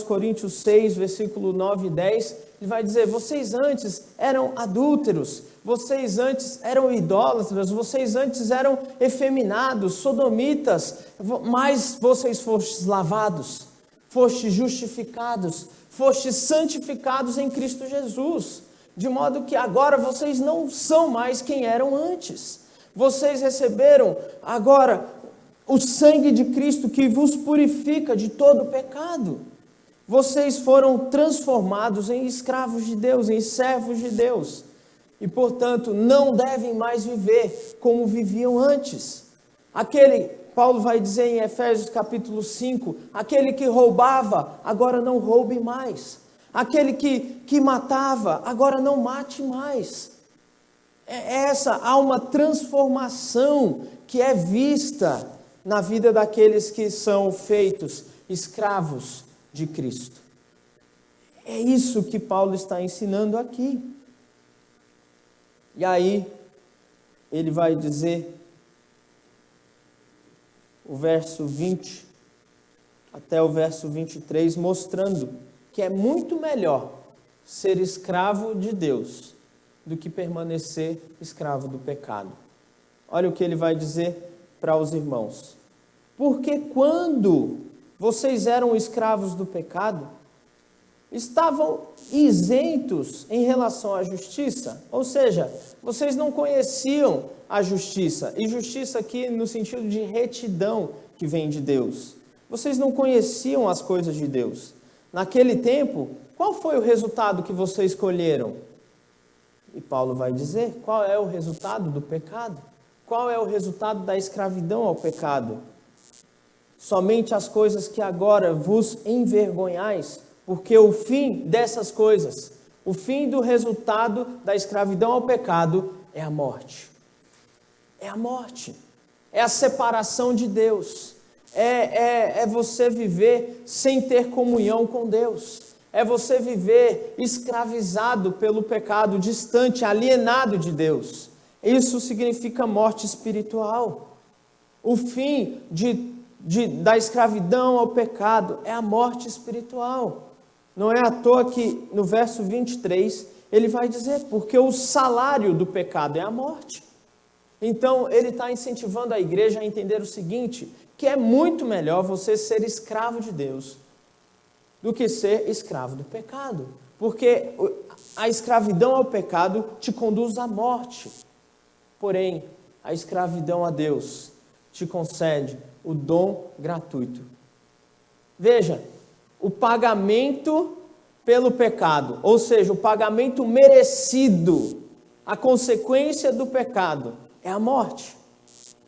[SPEAKER 2] Coríntios 6, versículo 9 e 10? Ele vai dizer, vocês antes eram adúlteros, vocês antes eram idólatras, vocês antes eram efeminados, sodomitas, mas vocês fostes lavados, fostes justificados, fostes santificados em Cristo Jesus, de modo que agora vocês não são mais quem eram antes. Vocês receberam agora o sangue de Cristo que vos purifica de todo pecado. Vocês foram transformados em escravos de Deus, em servos de Deus. E, portanto, não devem mais viver como viviam antes. Paulo vai dizer em Efésios capítulo 5, aquele que roubava, agora não roube mais. Aquele que matava, agora não mate mais. Há uma transformação que é vista na vida daqueles que são feitos escravos de Cristo. É isso que Paulo está ensinando aqui. E aí, ele vai dizer, o verso 20 até o verso 23, mostrando que é muito melhor ser escravo de Deus do que permanecer escravo do pecado. Olha o que ele vai dizer para os irmãos. Porque quando vocês eram escravos do pecado, estavam isentos em relação à justiça, ou seja, vocês não conheciam a justiça, e justiça aqui no sentido de retidão que vem de Deus. Vocês não conheciam as coisas de Deus. Naquele tempo, Qual foi o resultado que vocês escolheram? E Paulo vai dizer, qual é o resultado do pecado? Qual é o resultado da escravidão ao pecado? Somente as coisas que agora vos envergonhais, porque o fim dessas coisas, o fim do resultado da escravidão ao pecado é a morte. É a morte. É a separação de Deus. É você viver sem ter comunhão com Deus. É você viver escravizado pelo pecado, distante, alienado de Deus. Isso significa morte espiritual. O fim da escravidão ao pecado é a morte espiritual. Não é à toa que no verso 23 ele vai dizer, porque o salário do pecado é a morte. Então ele está incentivando a igreja a entender o seguinte, que é muito melhor você ser escravo de Deus do que ser escravo do pecado. Porque a escravidão ao pecado te conduz à morte. Porém, a escravidão a Deus te concede o dom gratuito. Veja, o pagamento pelo pecado, ou seja, o pagamento merecido, a consequência do pecado é a morte.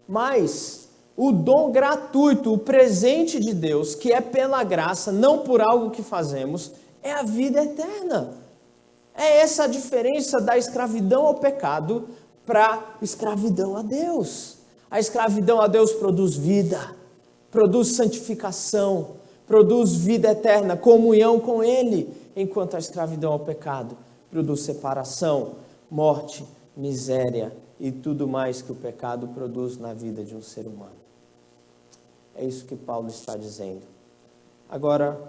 [SPEAKER 2] Mas o dom gratuito, o presente de Deus, que é pela graça, não por algo que fazemos, é a vida eterna. É essa a diferença da escravidão ao pecado para a escravidão a Deus. A escravidão a Deus produz vida, produz santificação, produz vida eterna, comunhão com Ele, enquanto a escravidão ao pecado produz separação, morte, miséria e tudo mais que o pecado produz na vida de um ser humano. É isso que Paulo está dizendo. Agora,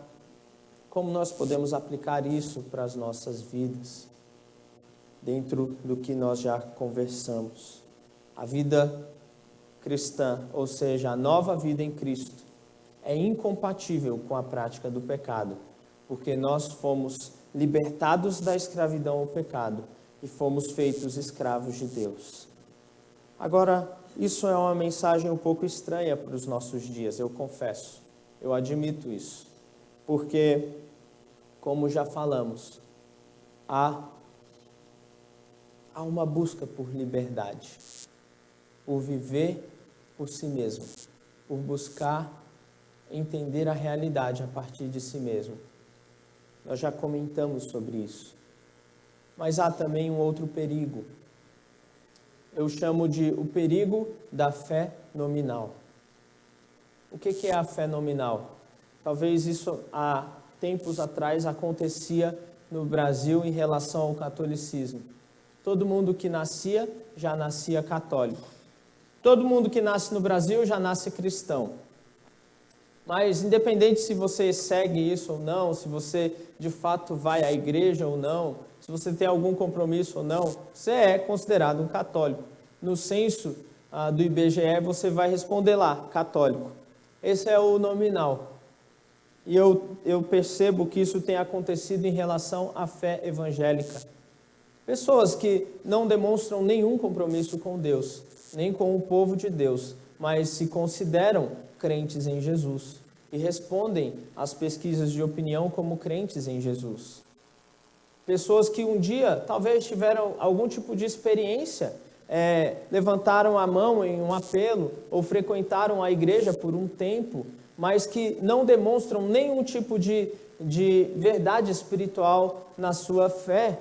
[SPEAKER 2] como nós podemos aplicar isso para as nossas vidas? Dentro do que nós já conversamos. A vida cristã, ou seja, a nova vida em Cristo, é incompatível com a prática do pecado, porque nós fomos libertados da escravidão ao pecado e fomos feitos escravos de Deus. Agora, isso é uma mensagem um pouco estranha para os nossos dias, eu confesso, eu admito isso, porque, como já falamos, há uma busca por liberdade, por viver por si mesmo, por buscar entender a realidade a partir de si mesmo. Nós já comentamos sobre isso. Mas há também um outro perigo. Eu chamo de o perigo da fé nominal. O que é a fé nominal? Talvez isso há tempos atrás acontecia no Brasil em relação ao catolicismo. Todo mundo que nascia, já nascia católico. Todo mundo que nasce no Brasil já nasce cristão. Mas independente se você segue isso ou não, se você de fato vai à igreja ou não, se você tem algum compromisso ou não, você é considerado um católico. No censo do IBGE você vai responder lá, católico. Esse é o nominal. E eu percebo que isso tem acontecido em relação à fé evangélica. Pessoas que não demonstram nenhum compromisso com Deus, nem com o povo de Deus, mas se consideram crentes em Jesus e respondem às pesquisas de opinião como crentes em Jesus. Pessoas que um dia talvez tiveram algum tipo de experiência, levantaram a mão em um apelo ou frequentaram a igreja por um tempo, mas que não demonstram nenhum tipo de verdade espiritual na sua fé,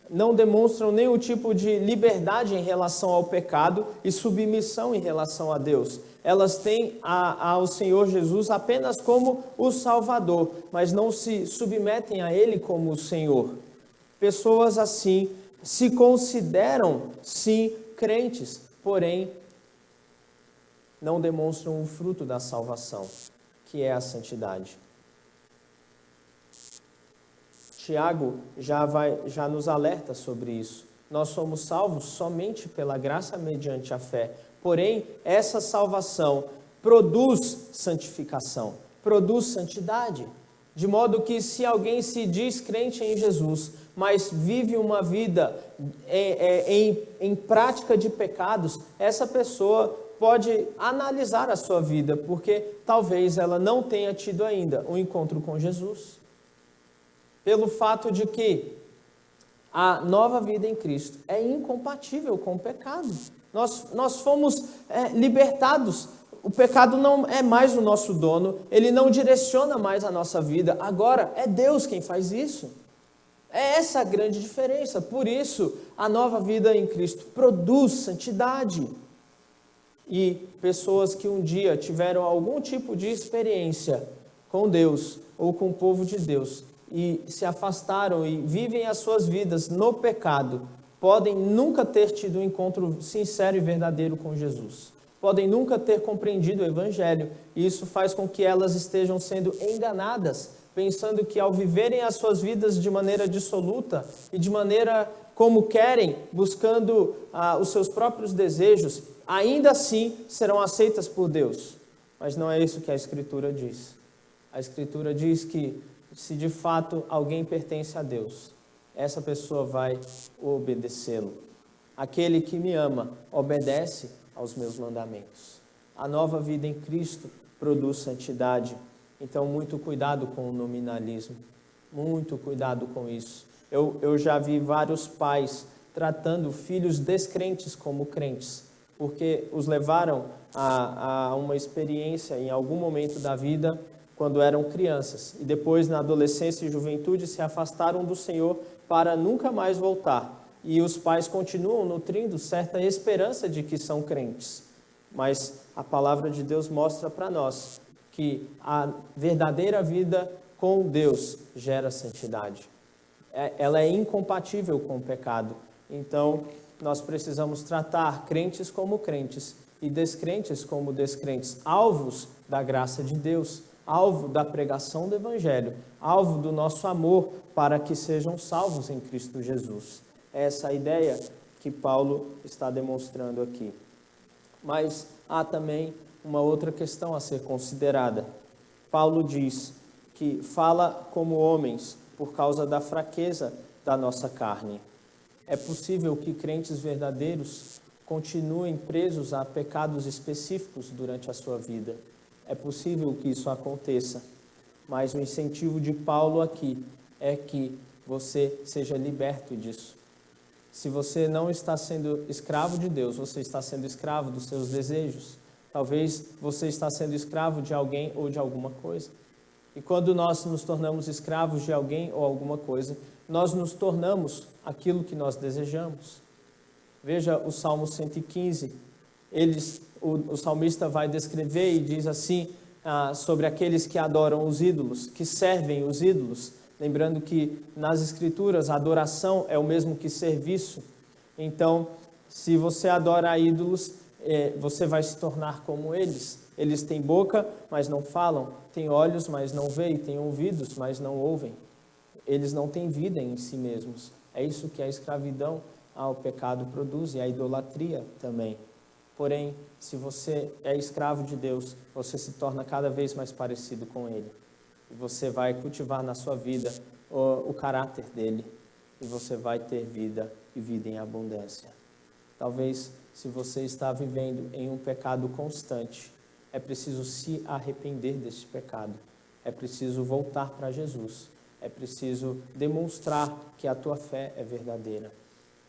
[SPEAKER 2] não demonstram nenhum tipo de liberdade em relação ao pecado e submissão em relação a Deus. Elas têm ao Senhor Jesus apenas como o Salvador, mas não se submetem a Ele como o Senhor. Pessoas assim se consideram, sim, crentes, porém não demonstram o fruto da salvação, que é a santidade. Tiago já nos alerta sobre isso. Nós somos salvos somente pela graça mediante a fé. Porém, essa salvação produz santificação, produz santidade. De modo que se alguém se diz crente em Jesus, mas vive uma vida em prática de pecados, essa pessoa pode analisar a sua vida, porque talvez ela não tenha tido ainda um encontro com Jesus. pelo fato de que a nova vida em Cristo é incompatível com o pecado. Nós fomos libertados. O pecado não é mais o nosso dono, ele não direciona mais a nossa vida. Agora, é Deus quem faz isso. É essa a grande diferença. Por isso, a nova vida em Cristo produz santidade. E pessoas que um dia tiveram algum tipo de experiência com Deus ou com o povo de Deus e se afastaram e vivem as suas vidas no pecado, podem nunca ter tido um encontro sincero e verdadeiro com Jesus. Podem nunca ter compreendido o Evangelho, e isso faz com que elas estejam sendo enganadas, pensando que ao viverem as suas vidas de maneira dissoluta e de maneira como querem, buscando os seus próprios desejos, ainda assim serão aceitas por Deus. Mas não é isso que a Escritura diz. A Escritura diz que se de fato alguém pertence a Deus, essa pessoa vai obedecê-lo. Aquele que me ama obedece aos meus mandamentos. A nova vida em Cristo produz santidade. Então, muito cuidado com o nominalismo. Muito cuidado com isso. Eu já vi vários pais tratando filhos descrentes como crentes, porque os levaram a uma experiência em algum momento da vida quando eram crianças. E depois, na adolescência e juventude, se afastaram do Senhor para nunca mais voltar. E os pais continuam nutrindo certa esperança de que são crentes. Mas a palavra de Deus mostra para nós que a verdadeira vida com Deus gera santidade. Ela é incompatível com o pecado. Então, nós precisamos tratar crentes como crentes e descrentes como descrentes, alvos da graça de Deus, alvo da pregação do Evangelho, alvo do nosso amor para que sejam salvos em Cristo Jesus. Essa é a ideia que Paulo está demonstrando aqui. Mas há também uma outra questão a ser considerada. Paulo diz que fala como homens por causa da fraqueza da nossa carne. É possível que crentes verdadeiros continuem presos a pecados específicos durante a sua vida. É possível que isso aconteça. Mas o incentivo de Paulo aqui é que você seja liberto disso. Se você não está sendo escravo de Deus, você está sendo escravo dos seus desejos. Talvez você está sendo escravo de alguém ou de alguma coisa. E quando nós nos tornamos escravos de alguém ou alguma coisa, nós nos tornamos aquilo que nós desejamos. Veja o Salmo 115. O salmista vai descrever e diz assim sobre aqueles que adoram os ídolos, que servem os ídolos. Lembrando que nas Escrituras a adoração é o mesmo que serviço. Então, se você adora ídolos, você vai se tornar como eles. Eles têm boca, mas não falam. Têm olhos, mas não veem. Têm ouvidos, mas não ouvem. Eles não têm vida em si mesmos. É isso que a escravidão ao pecado produz e a idolatria também. Porém, se você é escravo de Deus, você se torna cada vez mais parecido com Ele. E você vai cultivar na sua vida o caráter dele. E você vai ter vida e vida em abundância. Talvez, se você está vivendo em um pecado constante, é preciso se arrepender deste pecado. É preciso voltar para Jesus. É preciso demonstrar que a tua fé é verdadeira.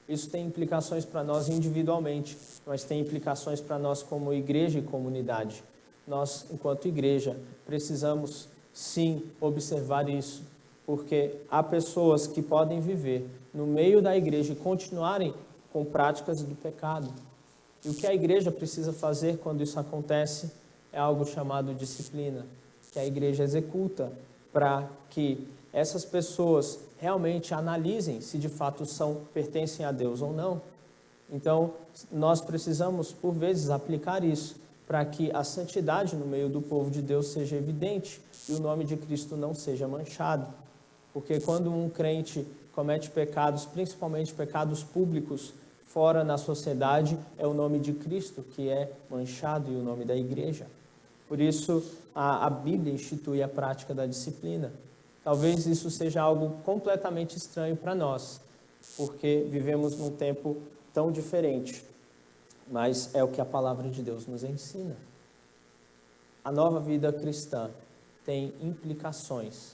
[SPEAKER 2] Isso tem implicações para nós individualmente, mas tem implicações para nós como igreja e comunidade. Nós, enquanto igreja, precisamos sim observar isso, porque há pessoas que podem viver no meio da igreja e continuarem com práticas do pecado. E o que a igreja precisa fazer quando isso acontece é algo chamado disciplina, que a igreja executa para que essas pessoas realmente analisem se de fato pertencem a Deus ou não. Então, nós precisamos, por vezes, aplicar isso para que a santidade no meio do povo de Deus seja evidente e o nome de Cristo não seja manchado. Porque quando um crente comete pecados, principalmente pecados públicos, fora na sociedade, é o nome de Cristo que é manchado e o nome da igreja. Por isso, a Bíblia institui a prática da disciplina. Talvez isso seja algo completamente estranho para nós, porque vivemos num tempo tão diferente. Mas é o que a palavra de Deus nos ensina. A nova vida cristã tem implicações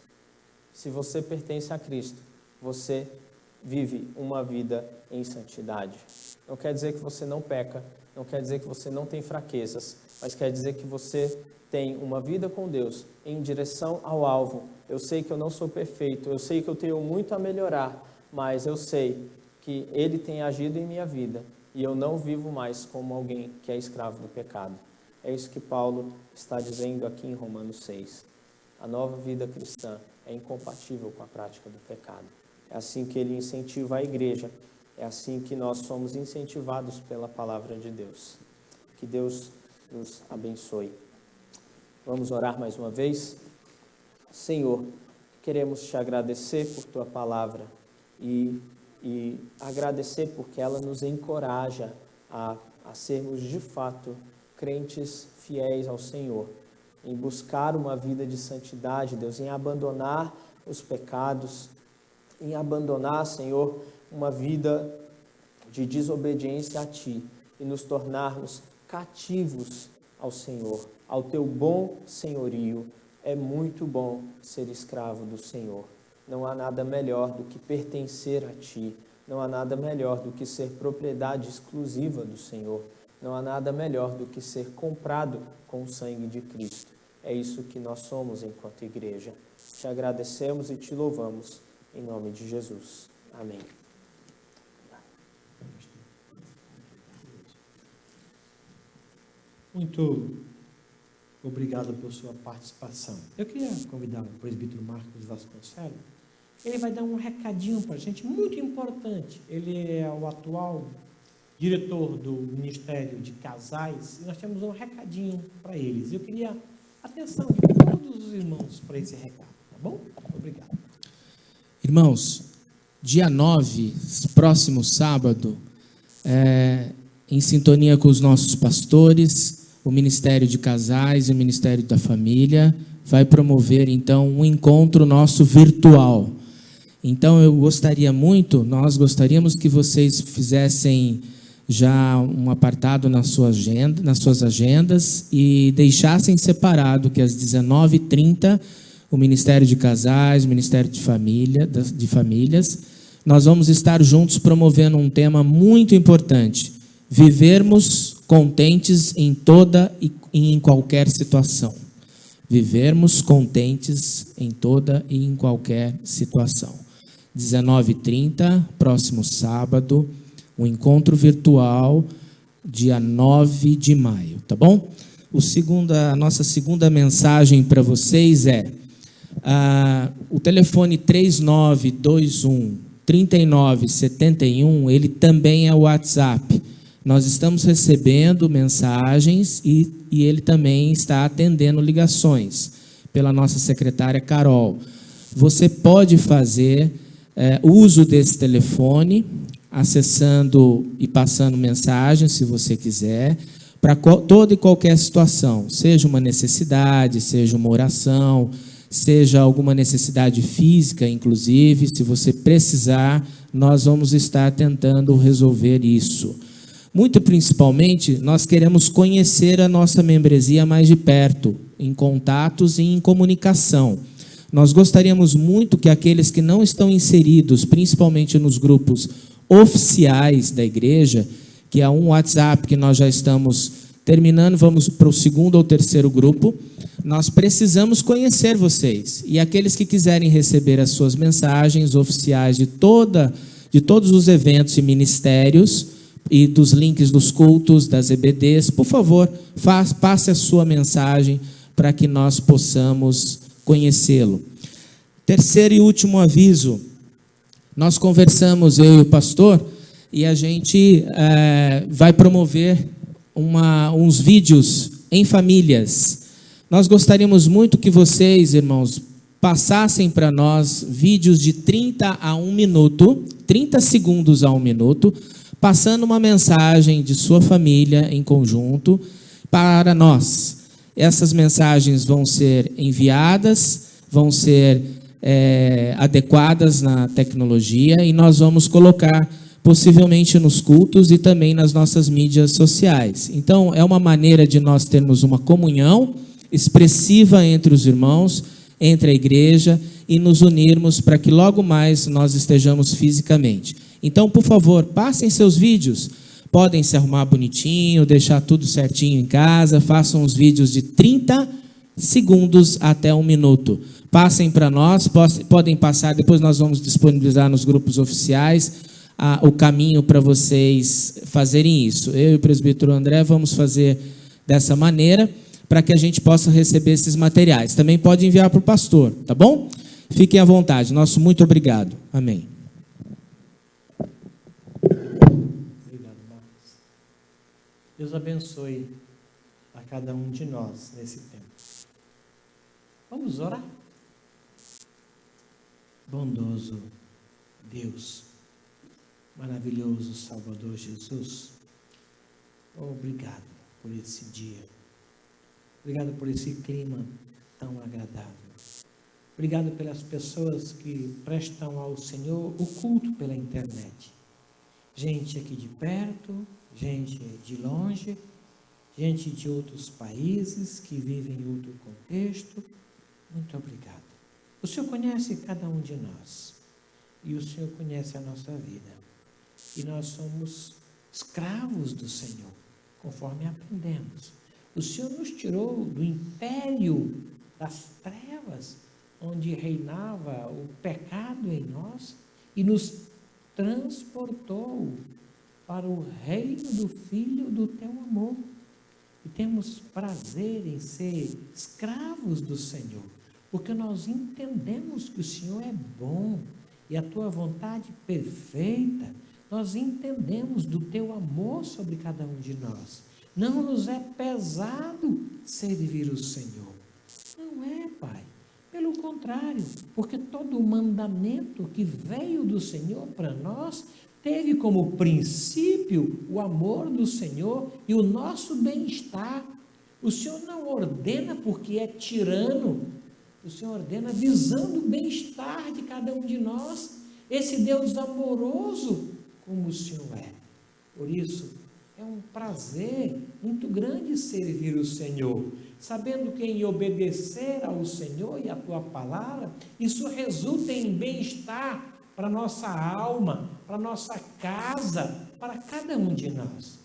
[SPEAKER 2] Se você pertence a Cristo, você vive uma vida em santidade. Não quer dizer que você não peca, não quer dizer que você não tem fraquezas, mas quer dizer que você tem uma vida com Deus em direção ao alvo. Eu sei que eu não sou perfeito, eu sei que eu tenho muito a melhorar, mas eu sei que Ele tem agido em minha vida e eu não vivo mais como alguém que é escravo do pecado. É isso que Paulo está dizendo aqui em Romanos 6. A nova vida cristã é incompatível com a prática do pecado. É assim que ele incentiva a igreja, é assim que nós somos incentivados pela palavra de Deus. Que Deus nos abençoe. Vamos orar mais uma vez? Senhor, queremos te agradecer por tua palavra e agradecer porque ela nos encoraja a sermos de fato crentes fiéis ao Senhor, em buscar uma vida de santidade, Deus, em abandonar os pecados, em abandonar, Senhor, uma vida de desobediência a Ti e nos tornarmos cativos ao Senhor, ao Teu bom senhorio. É muito bom ser escravo do Senhor. Não há nada melhor do que pertencer a Ti. Não há nada melhor do que ser propriedade exclusiva do Senhor. Não há nada melhor do que ser comprado com o sangue de Cristo. É isso que nós somos enquanto igreja. Te agradecemos e te louvamos. Em nome de Jesus. Amém.
[SPEAKER 1] Muito obrigado pela sua participação. Eu queria convidar o presbítero Marcos Vasconcelos. Ele vai dar um recadinho para a gente, muito importante. Ele é o atual diretor do Ministério de Casais, e nós temos um recadinho para eles. Eu queria a atenção de todos os irmãos para esse recado, tá bom? Obrigado.
[SPEAKER 4] Irmãos, dia 9, próximo sábado, em sintonia com os nossos pastores, o Ministério de Casais e o Ministério da Família vai promover, então, um encontro nosso virtual. Então, nós gostaríamos que vocês fizessem já um apartado na sua agenda, nas suas agendas e deixassem separado que às 19h30 o Ministério de Casais, o Ministério de Famílias, nós vamos estar juntos promovendo um tema muito importante: vivermos contentes em toda e em qualquer situação. Vivermos contentes em toda e em qualquer situação. 19h30, próximo sábado, um encontro virtual, dia 9 de maio, tá bom? A nossa segunda mensagem para vocês é o telefone 3921-3971, ele também é o WhatsApp. Nós estamos recebendo mensagens e ele também está atendendo ligações pela nossa secretária Carol. Você pode fazer uso desse telefone, acessando e passando mensagens, se você quiser, para toda e qualquer situação, seja uma necessidade, seja uma oração, seja alguma necessidade física, inclusive, se você precisar, nós vamos estar tentando resolver isso. Muito principalmente, nós queremos conhecer a nossa membresia mais de perto, em contatos e em comunicação. Nós gostaríamos muito que aqueles que não estão inseridos, principalmente nos grupos oficiais da igreja, que é um WhatsApp que nós já estamos terminando, vamos para o segundo ou terceiro grupo, nós precisamos conhecer vocês. E aqueles que quiserem receber as suas mensagens oficiais de todos os eventos e ministérios, e dos links dos cultos, das EBDs, por favor, passe a sua mensagem para que nós possamos conhecê-lo. Terceiro e último aviso, nós conversamos, eu e o pastor, e a gente vai promover uns vídeos em famílias. Nós gostaríamos muito que vocês, irmãos, passassem para nós vídeos de 30 segundos a 1 minuto, passando uma mensagem de sua família em conjunto para nós. Essas mensagens vão ser enviadas, vão ser adequadas na tecnologia e nós vamos colocar possivelmente nos cultos e também nas nossas mídias sociais. Então, é uma maneira de nós termos uma comunhão expressiva entre os irmãos, entre a igreja e nos unirmos para que logo mais nós estejamos fisicamente. Então, por favor, passem seus vídeos. Podem se arrumar bonitinho, deixar tudo certinho em casa, façam os vídeos de 30 segundos até 1 minuto. Passem para nós, podem passar, depois nós vamos disponibilizar nos grupos oficiais o caminho para vocês fazerem isso. Eu e o presbítero André vamos fazer dessa maneira, para que a gente possa receber esses materiais. Também pode enviar para o pastor, tá bom? Fiquem à vontade. Nosso muito obrigado. Amém.
[SPEAKER 1] Obrigado, Marcos. Deus abençoe a cada um de nós nesse tempo. Vamos orar? Bondoso Deus, maravilhoso Salvador Jesus, obrigado por esse dia. Obrigado por esse clima tão agradável. Obrigado pelas pessoas que prestam ao Senhor o culto pela internet. Gente aqui de perto, gente de longe, gente de outros países que vivem em outro contexto. Muito obrigado. O Senhor conhece cada um de nós e o Senhor conhece a nossa vida. E nós somos escravos do Senhor, conforme aprendemos. O Senhor nos tirou do império das trevas, onde reinava o pecado em nós, e nos transportou para o reino do Filho do teu amor. E temos prazer em ser escravos do Senhor, porque nós entendemos que o Senhor é bom e a tua vontade perfeita. Nós entendemos do teu amor sobre cada um de nós. Não nos é pesado servir o Senhor. Não é, Pai. Pelo contrário, porque todo o mandamento que veio do Senhor para nós teve como princípio o amor do Senhor e o nosso bem-estar. O Senhor não ordena porque é tirano. O Senhor ordena visando o bem-estar de cada um de nós. Esse Deus amoroso como o Senhor é. Por isso, é um prazer muito grande servir o Senhor, sabendo que em obedecer ao Senhor e à tua palavra, isso resulta em bem-estar para a nossa alma, para a nossa casa, para cada um de nós.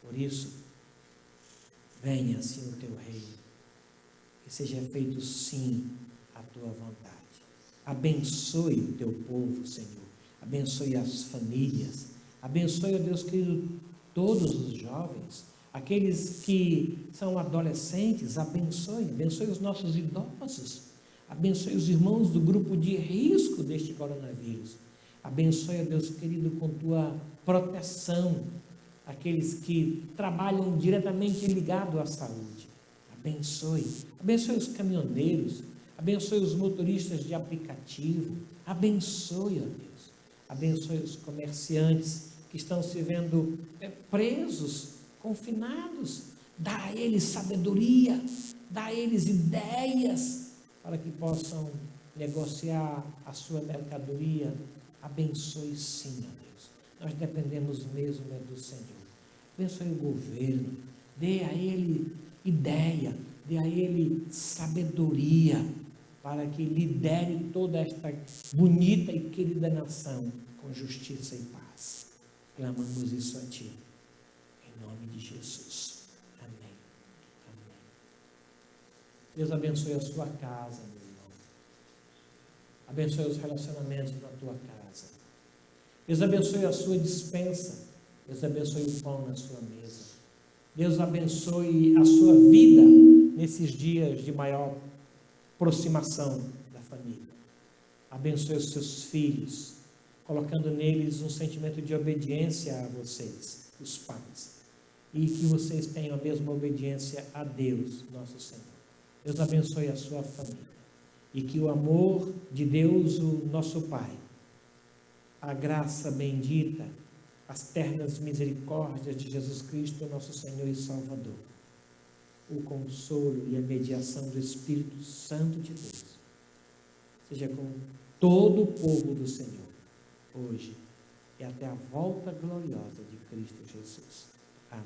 [SPEAKER 1] Por isso, venha assim o teu reino, que seja feito sim a tua vontade. Abençoe o teu povo, Senhor, abençoe as famílias, abençoe, ó Deus querido, todos os jovens, aqueles que são adolescentes, abençoe os nossos idosos, abençoe os irmãos do grupo de risco deste coronavírus, abençoe, Deus querido, com tua proteção, aqueles que trabalham diretamente ligado à saúde, abençoe os caminhoneiros, abençoe os motoristas de aplicativo, abençoe, ó Deus, abençoe os comerciantes que estão se vendo presos, confinados. Dá a eles sabedoria, dá a eles ideias para que possam negociar a sua mercadoria. Abençoe sim, ó Deus. Nós dependemos mesmo do Senhor. Abençoe o governo, dê a ele ideia, dê a ele sabedoria para que lidere toda esta bonita e querida nação com justiça e paz. Clamamos isso a Ti, em nome de Jesus. Amém. Amém. Deus abençoe a sua casa, meu irmão. Abençoe os relacionamentos na tua casa. Deus abençoe a sua despensa. Deus abençoe o pão na sua mesa. Deus abençoe a sua vida nesses dias de maior aproximação da família. Abençoe os seus filhos, colocando neles um sentimento de obediência a vocês, os pais, e que vocês tenham a mesma obediência a Deus, nosso Senhor. Deus abençoe a sua família, e que o amor de Deus, o nosso Pai, a graça bendita, as ternas misericórdias de Jesus Cristo, nosso Senhor e Salvador, o consolo e a mediação do Espírito Santo de Deus, seja com todo o povo do Senhor, hoje e até a volta gloriosa de Cristo Jesus. Amém.